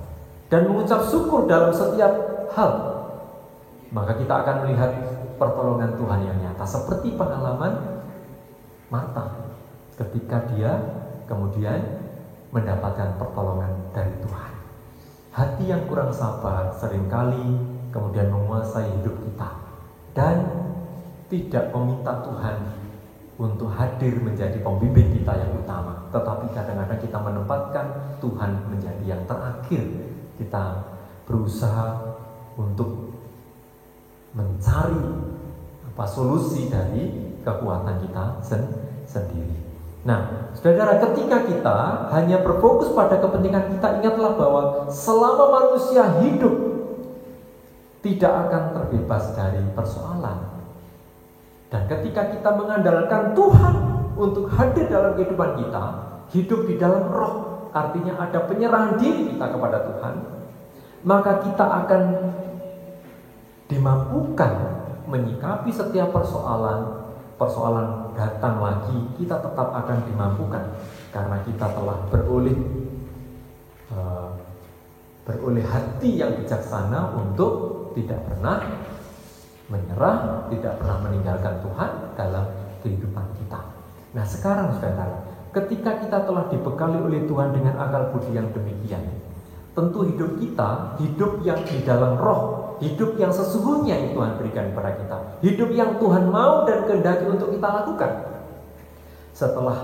dan mengucap syukur dalam setiap hal. Maka kita akan melihat pertolongan Tuhan yang nyata, seperti pengalaman Marta ketika dia kemudian mendapatkan pertolongan dari Tuhan. Hati yang kurang sabar seringkali kemudian menguasai hidup kita dan tidak meminta Tuhan untuk hadir menjadi pembimbing kita yang utama, tetapi kadang-kadang kita menempatkan Tuhan menjadi yang terakhir. Kita berusaha untuk mencari solusi dari kekuatan kita sendiri. Nah, saudara, ketika kita hanya berfokus pada kepentingan kita, ingatlah bahwa selama manusia hidup tidak akan terbebas dari persoalan. Dan ketika kita mengandalkan Tuhan untuk hadir dalam kehidupan kita, hidup di dalam roh, artinya ada penyerahan diri kita kepada Tuhan, maka kita akan dimampukan menyikapi setiap persoalan datang lagi, kita tetap akan dimampukan karena kita telah beroleh hati yang bijaksana untuk tidak pernah menyerah, tidak pernah meninggalkan Tuhan dalam kehidupan kita. Nah, sekarang saudara, ketika kita telah dibekali oleh Tuhan dengan akal budi yang demikian, tentu hidup kita, hidup yang di dalam roh, hidup yang sesungguhnya yang Tuhan berikan kepada kita, hidup yang Tuhan mau dan kehendaki untuk kita lakukan. Setelah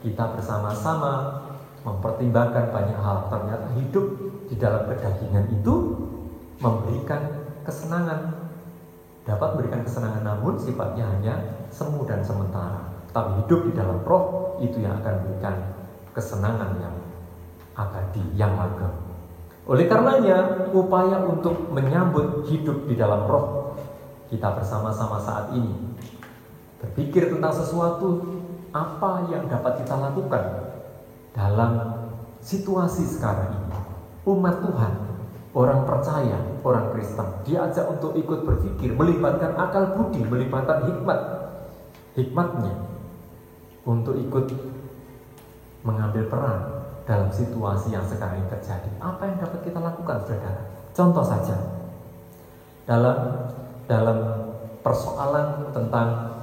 kita bersama-sama mempertimbangkan banyak hal, ternyata hidup di dalam kedagingan itu memberikan kesenangan, dapat memberikan kesenangan, namun sifatnya hanya semu dan sementara. Tapi hidup di dalam roh itu yang akan memberikan kesenangan yang abadi, yang langgeng. Oleh karenanya, upaya untuk menyambut hidup di dalam roh kita bersama-sama saat ini, berpikir tentang sesuatu apa yang dapat kita lakukan dalam situasi sekarang ini. Umat Tuhan, orang percaya, orang Kristen, diajak untuk ikut berpikir, melibatkan akal budi, melibatkan hikmatnya untuk ikut mengambil peran dalam situasi yang sekarang ini terjadi. Apa yang dapat kita lakukan, saudara? Contoh saja, dalam persoalan tentang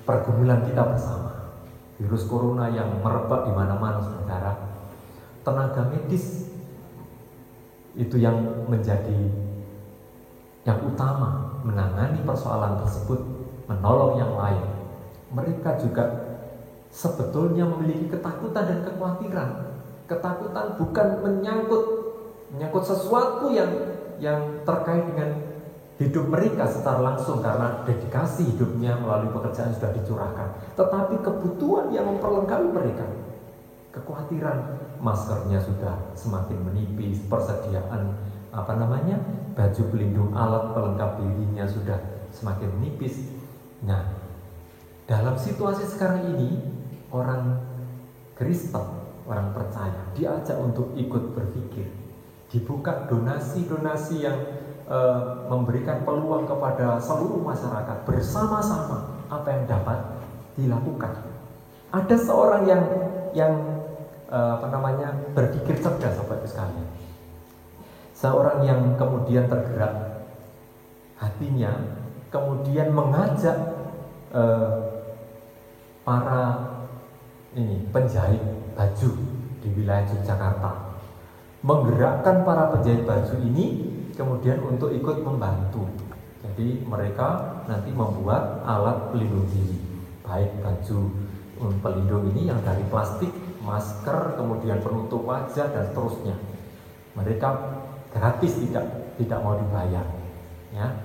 pergumulan kita bersama. virus corona yang merebak di mana-mana, saudara. Tenaga medis itu yang menjadi yang utama menangani persoalan tersebut, menolong yang lain. Mereka juga sebetulnya memiliki ketakutan dan kekhawatiran. Ketakutan bukan menyangkut sesuatu yang terkait dengan hidup mereka secara langsung karena dedikasi hidupnya melalui pekerjaan sudah dicurahkan, tetapi kebutuhan yang memperlengkapi mereka. Kekhawatiran maskernya sudah semakin menipis, persediaan baju pelindung, alat pelengkap dirinya sudah semakin menipis. Nah, dalam situasi sekarang ini, orang Kristen, orang percaya diajak untuk ikut berpikir, dibuka donasi-donasi yang memberikan peluang kepada seluruh masyarakat bersama-sama apa yang dapat dilakukan. Ada seorang yang berpikir cerdas, Bapak Ibu sekalian. Seorang yang kemudian tergerak hatinya, kemudian mengajak para penjahit baju di wilayah Yogyakarta, menggerakkan para penjahit baju ini kemudian untuk ikut membantu. Jadi mereka nanti membuat alat pelindung diri, baik baju pelindung ini yang dari plastik, masker, kemudian penutup wajah dan seterusnya. Mereka gratis, tidak mau dibayar. Ya.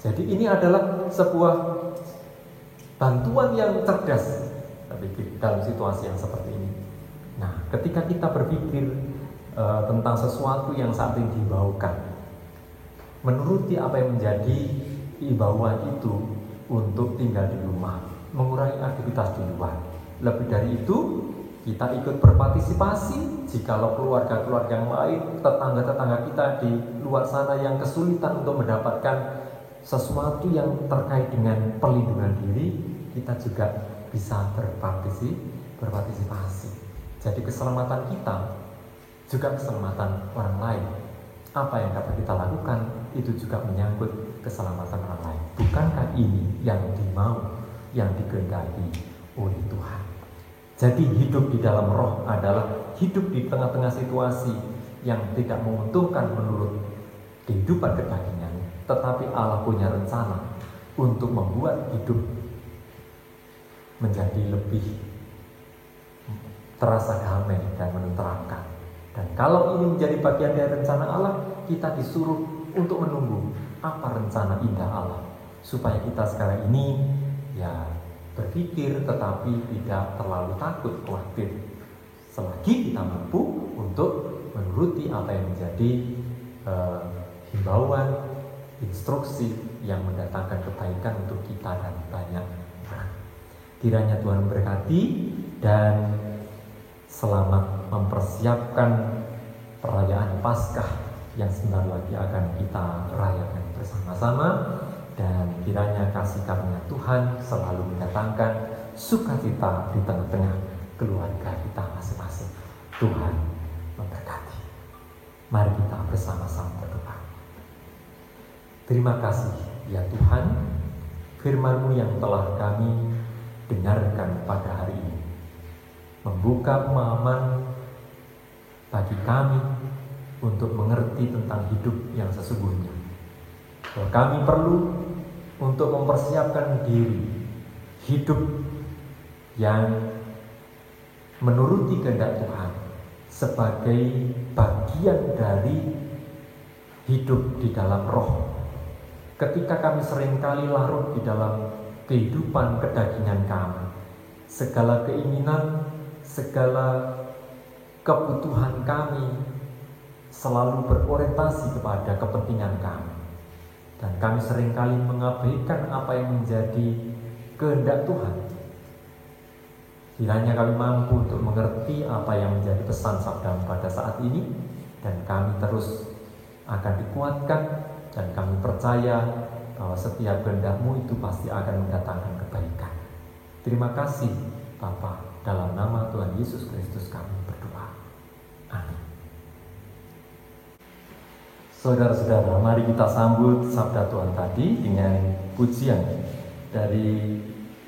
Jadi ini adalah sebuah bantuan yang cerdas dalam situasi yang seperti ini. Nah, ketika kita berpikir tentang sesuatu yang saat ini dibaukan, menuruti apa yang menjadi imbauan itu untuk tinggal di rumah, mengurangi aktivitas di luar. Lebih dari itu, kita ikut berpartisipasi jikalau keluarga-keluarga yang lain, tetangga-tetangga kita di luar sana yang kesulitan untuk mendapatkan sesuatu yang terkait dengan perlindungan diri, kita juga bisa berpartisipasi. Jadi keselamatan kita juga keselamatan orang lain. Apa yang dapat kita lakukan itu juga menyangkut keselamatan orang lain. Bukankah ini yang dimau, yang dikehendaki oleh Tuhan? Jadi hidup di dalam roh adalah hidup di tengah-tengah situasi yang tidak menguntungkan menurut kehidupan kedagingan, tetapi Allah punya rencana untuk membuat hidup menjadi lebih terasa damai dan menenteramkan. Dan kalau ini menjadi bagian dari rencana Allah, kita disuruh untuk menunggu apa rencana indah Allah, supaya kita sekarang ini berpikir tetapi tidak terlalu takut, khawatir, selagi kita mampu untuk menuruti apa yang menjadi himbauan, instruksi yang mendatangkan kebaikan untuk kita dan banyak orang. Kiranya Tuhan memberkati dan selamat mempersiapkan perayaan Paskah yang sebentar lagi akan kita rayakan bersama-sama, dan kiranya kasih karunia Tuhan selalu mendatangkan sukacita di tengah-tengah keluarga kita masing-masing. Tuhan memberkati. Mari kita bersama-sama berdoa. Terima kasih ya Tuhan, firman-Mu yang telah kami dengarkan pada hari ini membuka pemahaman bagi kami untuk mengerti tentang hidup yang sesungguhnya. Bahwa kami perlu untuk mempersiapkan diri hidup yang menuruti kehendak Tuhan sebagai bagian dari hidup di dalam roh. Ketika kami seringkali larut di dalam kehidupan kedagingan kami, segala keinginan, segala kebutuhan kami selalu berorientasi kepada kepentingan kami, dan kami seringkali mengabaikan apa yang menjadi kehendak Tuhan. Kiranya kami mampu untuk mengerti apa yang menjadi pesan sabda pada saat ini, dan kami terus akan dikuatkan, dan kami percaya bahwa setiap kehendak-Mu itu pasti akan mendatangkan kebaikan. Terima kasih Bapa, dalam nama Tuhan Yesus Kristus kami berdoa. Amin. Saudara-saudara, mari kita sambut sabda Tuhan tadi dengan pujian dari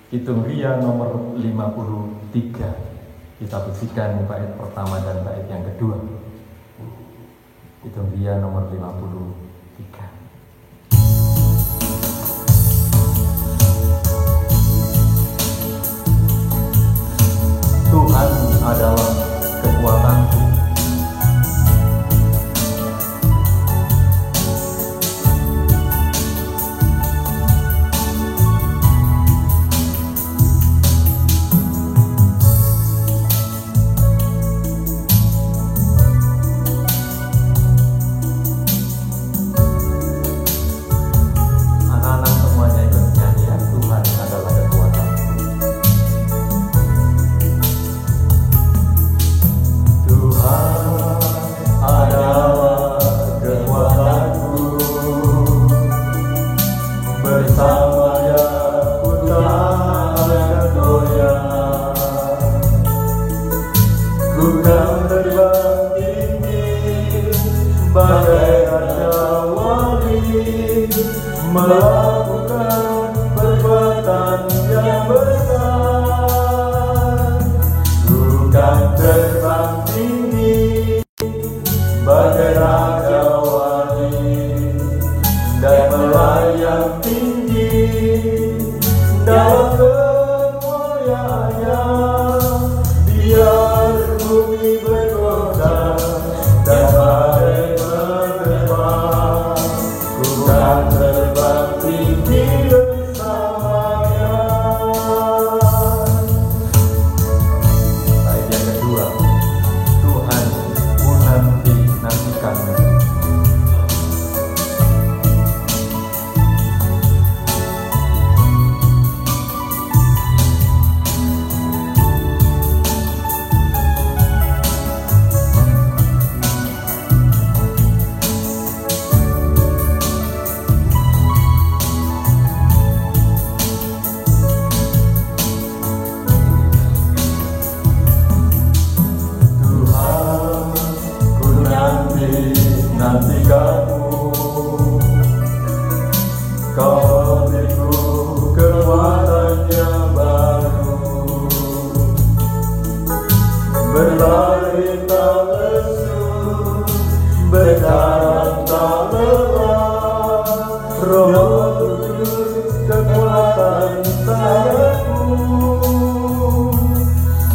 Kidung Ria nomor 53. Kita pujikan bait pertama dan bait yang kedua. Kidung Ria nomor 53. Tuhan adalah kekuatanku. Anak-anak semuanya ikut nyanyi ya. Tuhan adalah kekuatanku. Tuhan adalah kekuatanku, bersamanya ku tak akan goyah. Ku kan terbang tinggi bagai raja wali, melakukan perbuatan yang besar. Ku kan terbang tinggi bagai raja wali dan melayang tinggi dalam kemuliaannya. Biar bumi bergoncang dan badai menerpa, ku kan terbang tinggi bersamanya. Bait yang kedua, Tuhan ku nantikanmu. Nantikanmu, kau beriku kekuatan yang baru, berlari tak lesu, berjalan tak lelah. Roh Kudus kekuatan sayapku,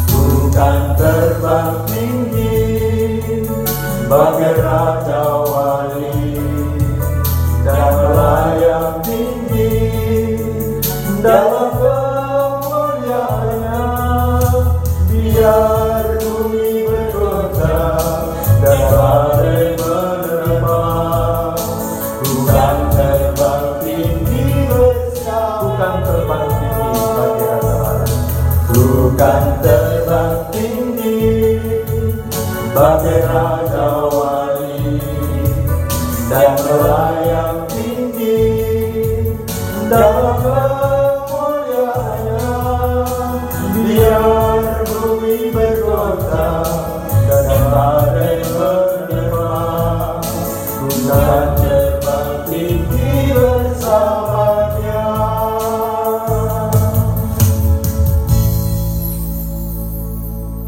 ku kan terbang tinggi bagai raja wali dan melayang tinggi dalam kemuliaannya. Biar bumi bergoncang dan badai menerpa, ku kan terbang tinggi bersama. Ku kan terbang tinggi bagai raja wali. Ku kan terbang tinggi bagai raja wali dan melayang tinggi dalam kemuliaannya. Biar bumi bergoncang dan badai menerpa, ku kan terbang tinggi bersamanya.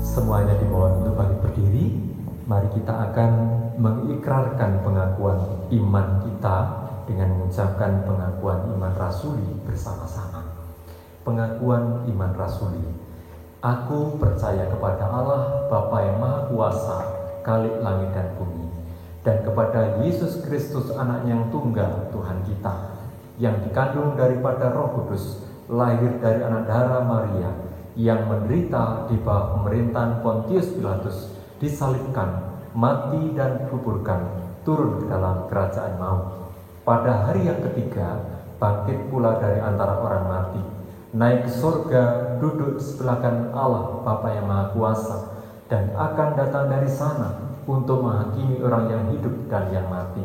Semuanya dimohon untuk bangkit berdiri. Mari kita akan mengikrarkan pengakuan iman kita dengan mengucapkan pengakuan iman rasuli bersama-sama. Pengakuan iman rasuli. Aku percaya kepada Allah Bapa yang Maha Kuasa, Khalik langit dan bumi, dan kepada Yesus Kristus Anaknya yang tunggal Tuhan kita, yang dikandung daripada Roh Kudus, lahir dari anak darah Maria, yang menderita di bawah pemerintahan Pontius Pilatus, disalibkan, mati dan dikuburkan, turun ke dalam kerajaan maut. Pada hari yang ketiga, bangkit pula dari antara orang mati, naik ke surga, duduk di sebelah kanan Allah Bapa yang Maha Kuasa, dan akan datang dari sana untuk menghakimi orang yang hidup dan yang mati.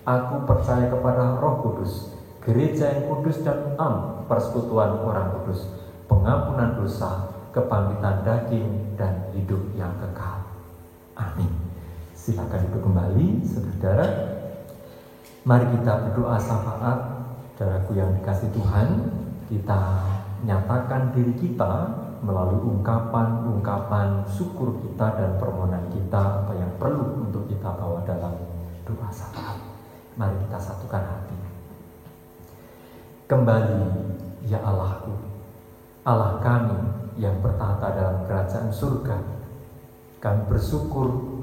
Aku percaya kepada Roh Kudus, gereja yang kudus dan am, persekutuan orang kudus, pengampunan dosa, kebangkitan daging, dan hidup yang kekal. Amin. Silakan duduk kembali, saudara. Mari kita berdoa syafaat, saudaraku yang dikasihi Tuhan. kita nyatakan diri kita melalui ungkapan-ungkapan syukur kita dan permohonan kita apa yang perlu untuk kita bawa dalam doa syafaat. Mari kita satukan hati. Kembali, ya Allahku, Allah kami yang bertahta dalam kerajaan surga. Kami bersyukur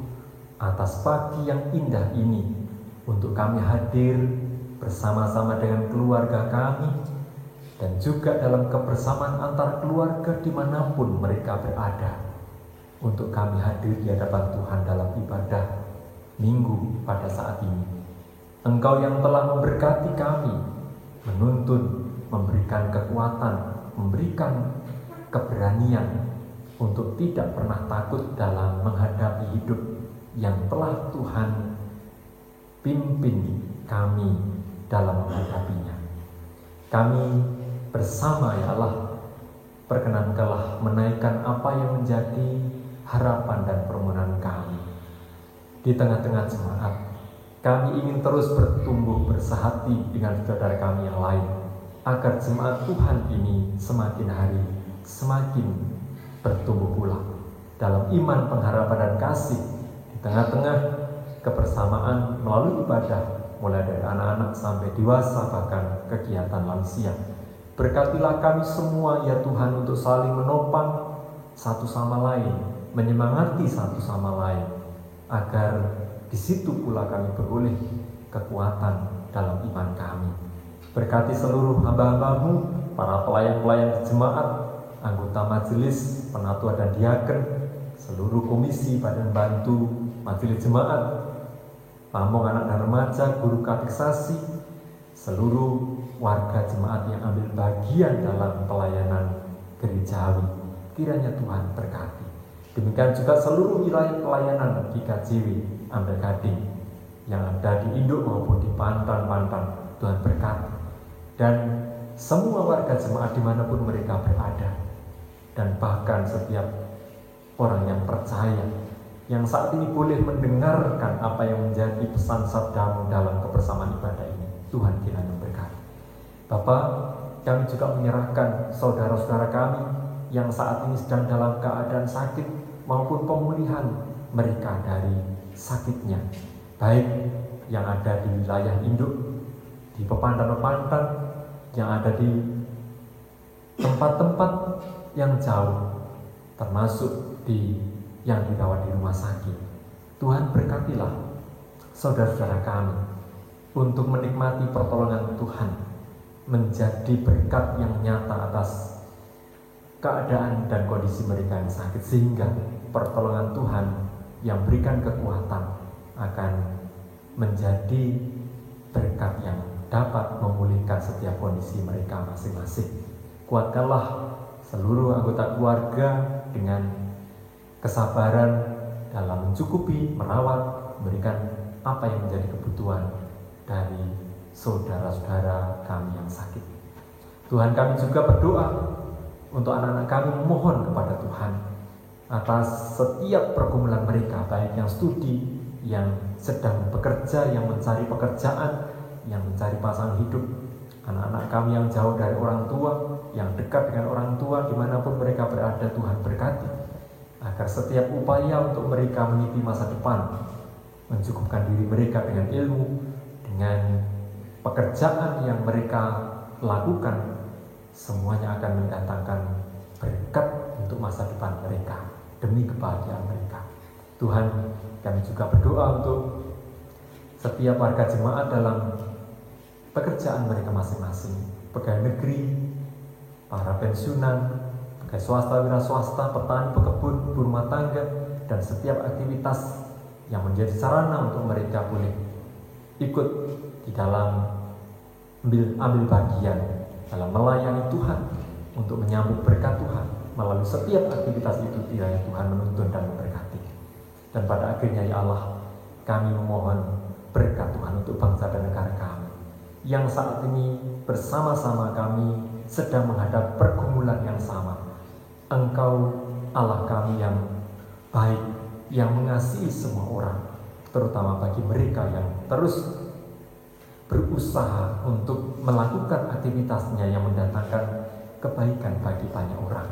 atas pagi yang indah ini untuk kami hadir bersama-sama dengan keluarga kami dan juga dalam kebersamaan antar keluarga dimanapun mereka berada, untuk kami hadir di hadapan Tuhan dalam ibadah minggu pada saat ini. Engkau yang telah memberkati kami, menuntun, memberikan kekuatan, memberikan keberanian untuk tidak pernah takut dalam menghadapi hidup yang telah Tuhan pimpin kami dalam menghadapinya. Kami bersama, ya Allah, perkenankanlah menaikkan apa yang menjadi harapan dan permohonan kami. Di tengah-tengah jemaat, kami ingin terus bertumbuh bersehati dengan saudara kami yang lain, agar jemaat Tuhan ini semakin hari semakin bertumbuh pula dalam iman, pengharapan, dan kasih di tengah-tengah kebersamaan melalui ibadah, mulai dari anak-anak sampai dewasa, bahkan kegiatan lansia. Berkatilah kami semua, ya Tuhan, untuk saling menopang satu sama lain, menyemangati satu sama lain, agar di situ pula kami beroleh kekuatan dalam iman kami. Berkati seluruh hamba-hambamu, para pelayan-pelayan jemaat, anggota majelis, penatua dan diaken, seluruh komisi badan bantu majelis jemaat, pamong anak dan remaja, guru kateksasi, seluruh warga jemaat yang ambil bagian dalam pelayanan gerejawi. Kiranya Tuhan berkati. Demikian juga seluruh wilayah pelayanan di KJW Ampel Gading yang ada di Induk maupun di Pantan-Pantan, Tuhan berkati. Dan semua warga jemaat dimanapun mereka berada, dan bahkan setiap orang yang percaya yang saat ini boleh mendengarkan apa yang menjadi pesan sabdamu dalam kebersamaan ibadah ini, Tuhan kiranya berkati. Bapak, kami juga menyerahkan saudara-saudara kami yang saat ini sedang dalam keadaan sakit maupun pemulihan mereka dari sakitnya, baik yang ada di wilayah induk, di pepantan-pepantan, yang ada di tempat-tempat yang jauh, termasuk yang dirawat di rumah sakit. Tuhan berkatilah saudara-saudara kami untuk menikmati pertolongan Tuhan, menjadi berkat yang nyata atas keadaan dan kondisi mereka yang sakit, sehingga pertolongan Tuhan yang berikan kekuatan akan menjadi berkat yang dapat memulihkan setiap kondisi mereka masing-masing. Kuatkanlah seluruh anggota keluarga dengan kesabaran dalam mencukupi, merawat, memberikan apa yang menjadi kebutuhan dari saudara-saudara kami yang sakit. Tuhan, kami juga berdoa untuk anak-anak kami, memohon kepada Tuhan atas setiap pergumulan mereka, baik yang studi, yang sedang bekerja, yang mencari pekerjaan, yang mencari pasangan hidup, anak-anak kami yang jauh dari orang tua, yang dekat dengan orang tua, dimanapun mereka berada. Tuhan berkati, agar setiap upaya untuk mereka meniti masa depan, mencukupkan diri mereka dengan ilmu, dengan pekerjaan yang mereka lakukan, semuanya akan mendatangkan berkat untuk masa depan mereka, demi kebahagiaan mereka. Tuhan, kami juga berdoa untuk setiap warga jemaat dalam pekerjaan mereka masing-masing, pegawai negeri, para pensiunan, pegawai swasta, wira swasta, petani, pekebun, rumah tangga, dan setiap aktivitas yang menjadi sarana untuk mereka boleh ikut di dalam ambil bagian dalam melayani Tuhan, untuk menyambut berkat Tuhan melalui setiap aktivitas itu. Kiranya Tuhan menuntun dan memberkati. Dan pada akhirnya, ya Allah, kami memohon berkat Tuhan untuk bangsa dan negara kami, yang saat ini bersama-sama kami sedang menghadapi pergumulan yang sama. Engkau Allah kami yang baik, yang mengasihi semua orang, terutama bagi mereka yang terus berusaha untuk melakukan aktivitasnya yang mendatangkan kebaikan bagi banyak orang.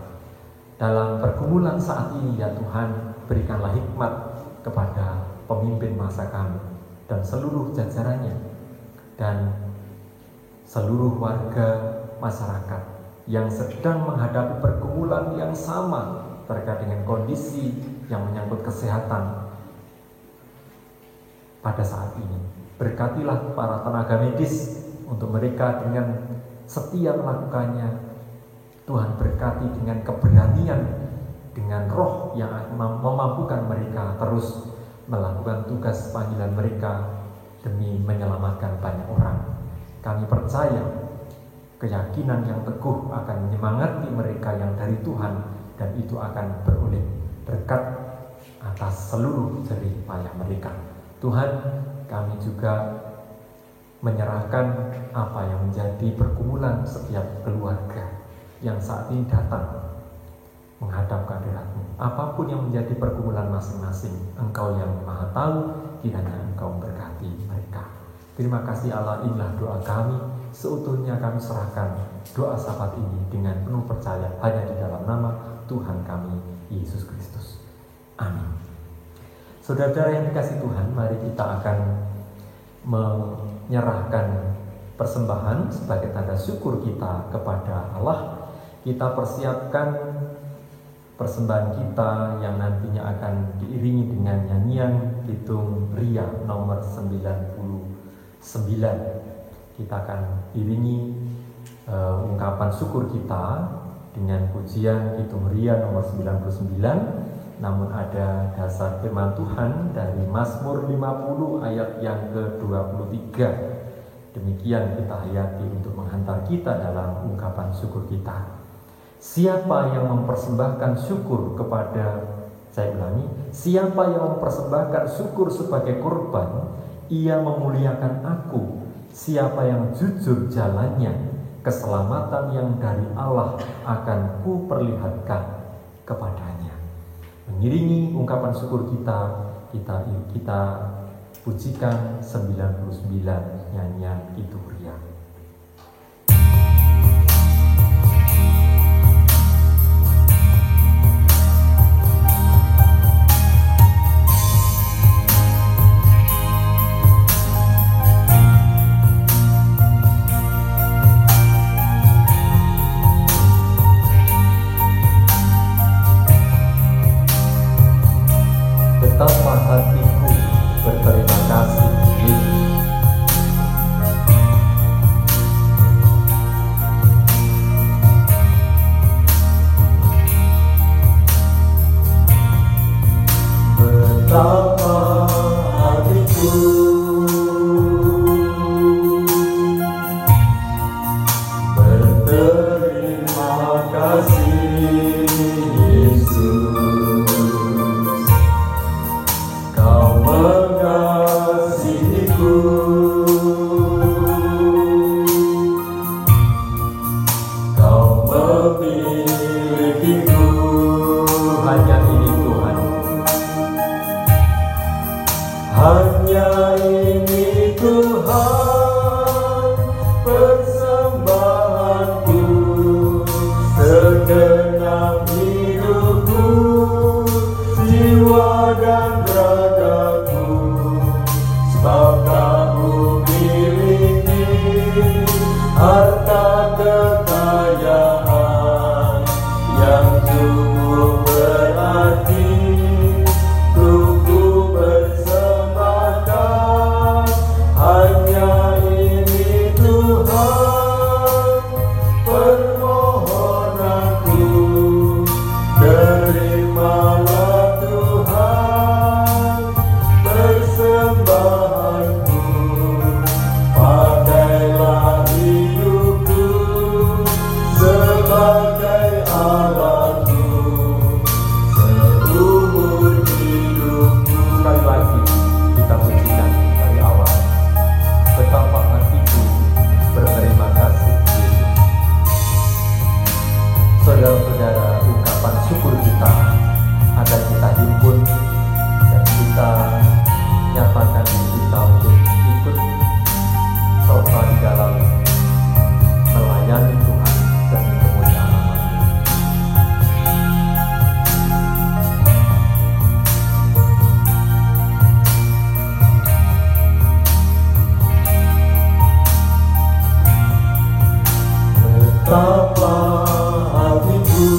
Dalam pergumulan saat ini ya Tuhan, berikanlah hikmat kepada pemimpin masa kami dan seluruh jajarannya dan seluruh warga masyarakat yang sedang menghadapi pergumulan yang sama terkait dengan kondisi yang menyangkut kesehatan pada saat ini. Berkatilah para tenaga medis untuk mereka dengan setia melakukannya. Tuhan berkati dengan keberanian, dengan roh yang memampukan mereka terus melakukan tugas panggilan mereka demi menyelamatkan banyak orang. Kami percaya keyakinan yang teguh akan menyemangati mereka yang dari Tuhan, dan itu akan beroleh berkat atas seluruh jerih payah mereka. Tuhan, kami juga menyerahkan apa yang menjadi pergumulan setiap keluarga yang saat ini datang menghadap kehadirat-Mu. Apapun yang menjadi pergumulan masing-masing, Engkau yang Maha Tahu, kiranya Engkau memberkati mereka. Terima kasih Allah, inilah doa kami. Seutuhnya kami serahkan doa syafaat ini dengan penuh percaya hanya di dalam nama Tuhan kami, Yesus Kristus. Amin. Saudara-saudara yang dikasihi Tuhan, mari kita akan menyerahkan persembahan sebagai tanda syukur kita kepada Allah. Kita persiapkan persembahan kita yang nantinya akan diiringi dengan nyanyian Kidung Ria nomor 99. Kita akan iringi ungkapan syukur kita dengan pujian Kidung Ria nomor 99. Namun ada dasar firman Tuhan dari Mazmur 50 ayat yang ke-23. Demikian kita hayati untuk menghantar kita dalam ungkapan syukur kita. Siapa yang mempersembahkan syukur kepada, saya ulangi, siapa yang mempersembahkan syukur sebagai korban, ia memuliakan aku. Siapa yang jujur jalannya, keselamatan yang dari Allah akan kuperlihatkan kepadanya. Mengiringi ungkapan syukur kita pujikan 99 nyanyian Kidung Ria. Betapa hatiku berterima kasih Yesus. Betapa hatiku berterima kasih Yesus. Kau mengasihiku, Kau memilikiku. Hanya ini Tuhan, hanya ini Tuhan, persembahanku, segenap hidupku, jiwa dan ragaku, sebab Kau miliki harta kekayaan yang cukup berarti untuk ku persembahkan. Hanya ini Tuhan, permohonanku, terimalah Tuhan persembahanku. Pakailah hidupku sebagai alatku seumur hidupku. Sekali lagi kita pujikan dari awal. Betapa hatiku berterima kasih Yesus. Saudara-saudara, ungkapan syukur kita akan kita himpun dan kita nyatakan diri kita untuk ikut serta di dalam melayani Tuhan demi kemuliaan nama-Nya. Betapa hatiku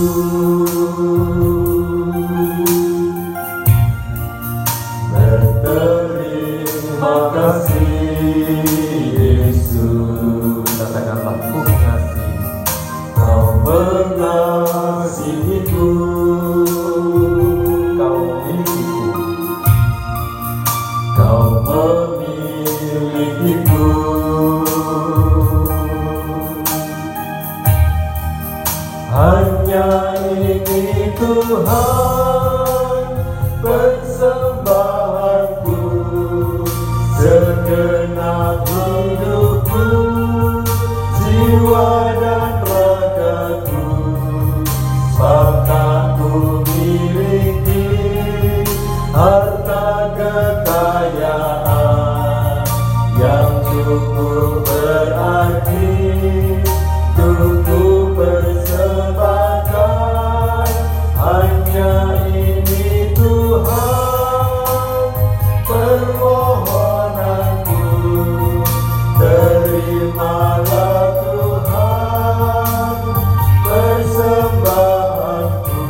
berterima kasih, Yesus. Katakanlah, ku mengasihi, Kau mengasihiku, Kau memilikiku, Kau memilikiku. Hanya ini Tuhan persembahanku, segenap hidupku, jiwa dan ragaku, sebab tak ku miliki harta kekayaan yang cukup berarti untuk ku persembahkan. Hanya ini Tuhan permohonanku, terimalah Tuhan persembahanku,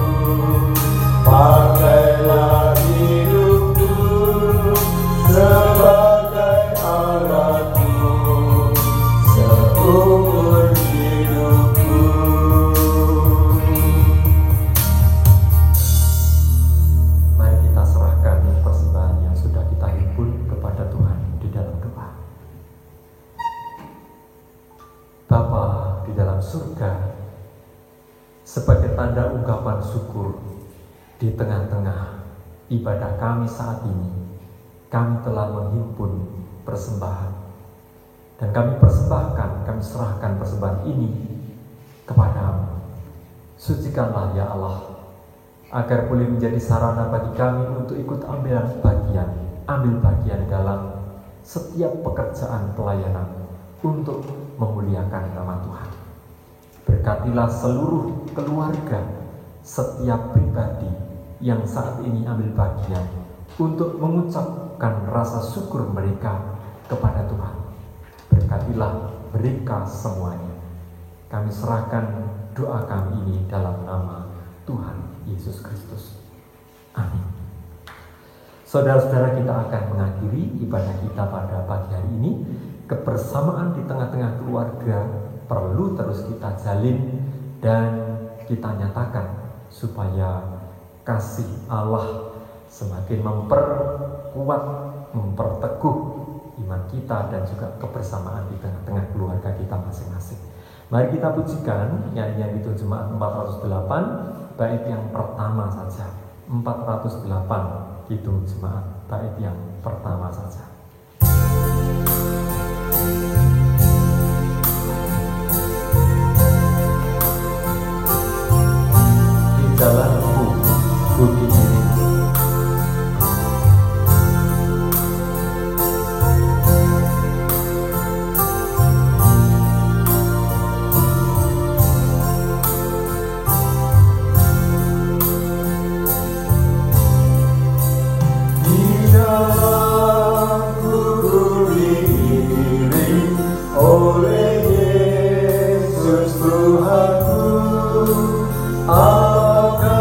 pakailah hidupku sebagai alatku seumur hidupku. Mari kita serahkan persembahan yang sudah kita himpun kepada Tuhan di dalam doa. Bapa di dalam surga, sebagai tanda ungkapan syukur di tengah-tengah ibadah kami saat ini, kami telah menghimpun persembahan. Dan kami persembahkan, kami serahkan persembahan ini kepada-Mu. Sucikanlah ya Allah, agar boleh menjadi sarana bagi kami untuk ikut ambil bagian dalam setiap pekerjaan pelayanan untuk memuliakan nama Tuhan. Berkatilah seluruh keluarga, setiap pribadi yang saat ini ambil bagian untuk mengucapkan rasa syukur mereka kepada Tuhan. Berkatilah mereka semuanya. Kami serahkan doa kami ini dalam nama Tuhan Yesus Kristus. Amin. Saudara-saudara, kita akan mengakhiri ibadah kita pada pagi hari ini. Kebersamaan di tengah-tengah keluarga perlu terus kita jalin dan kita nyatakan supaya kasih Allah semakin memperkuat, memperteguh iman kita dan juga kebersamaan di tengah-tengah keluarga kita masing-masing. Mari kita pujikan nyanyian itu Jemaat 408, bait yang pertama saja. 408 itu Jemaat, bait yang pertama saja. Di jalanku ku diiringi, oleh Yesus Tuhanku, apa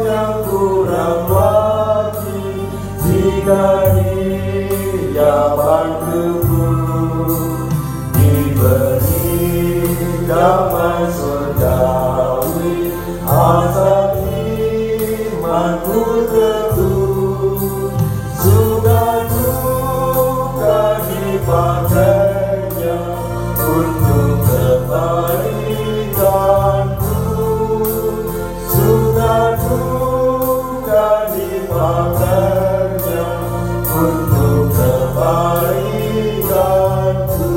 yang kurang lagi jika Dia bantuku, diberi damai surgawi, asal imanku teguh, suka duka dipakainya untuk kebaikanku, suka duka dipakainya untuk kebaikanku.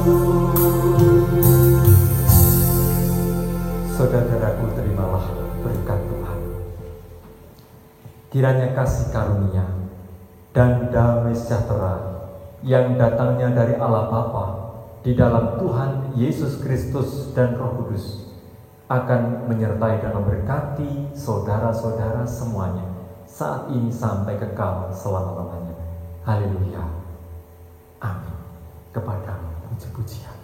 Saudara-saudaraku, terimalah berkat Tuhan. Kiranya kasih karunia dan damai sejahtera yang datangnya dari Allah Bapa di dalam Tuhan Yesus Kristus dan Roh Kudus akan menyertai dan memberkati saudara-saudara semuanya saat ini sampai kekal selama-lamanya. Haleluya. Amin. Kepadamu puji-pujian.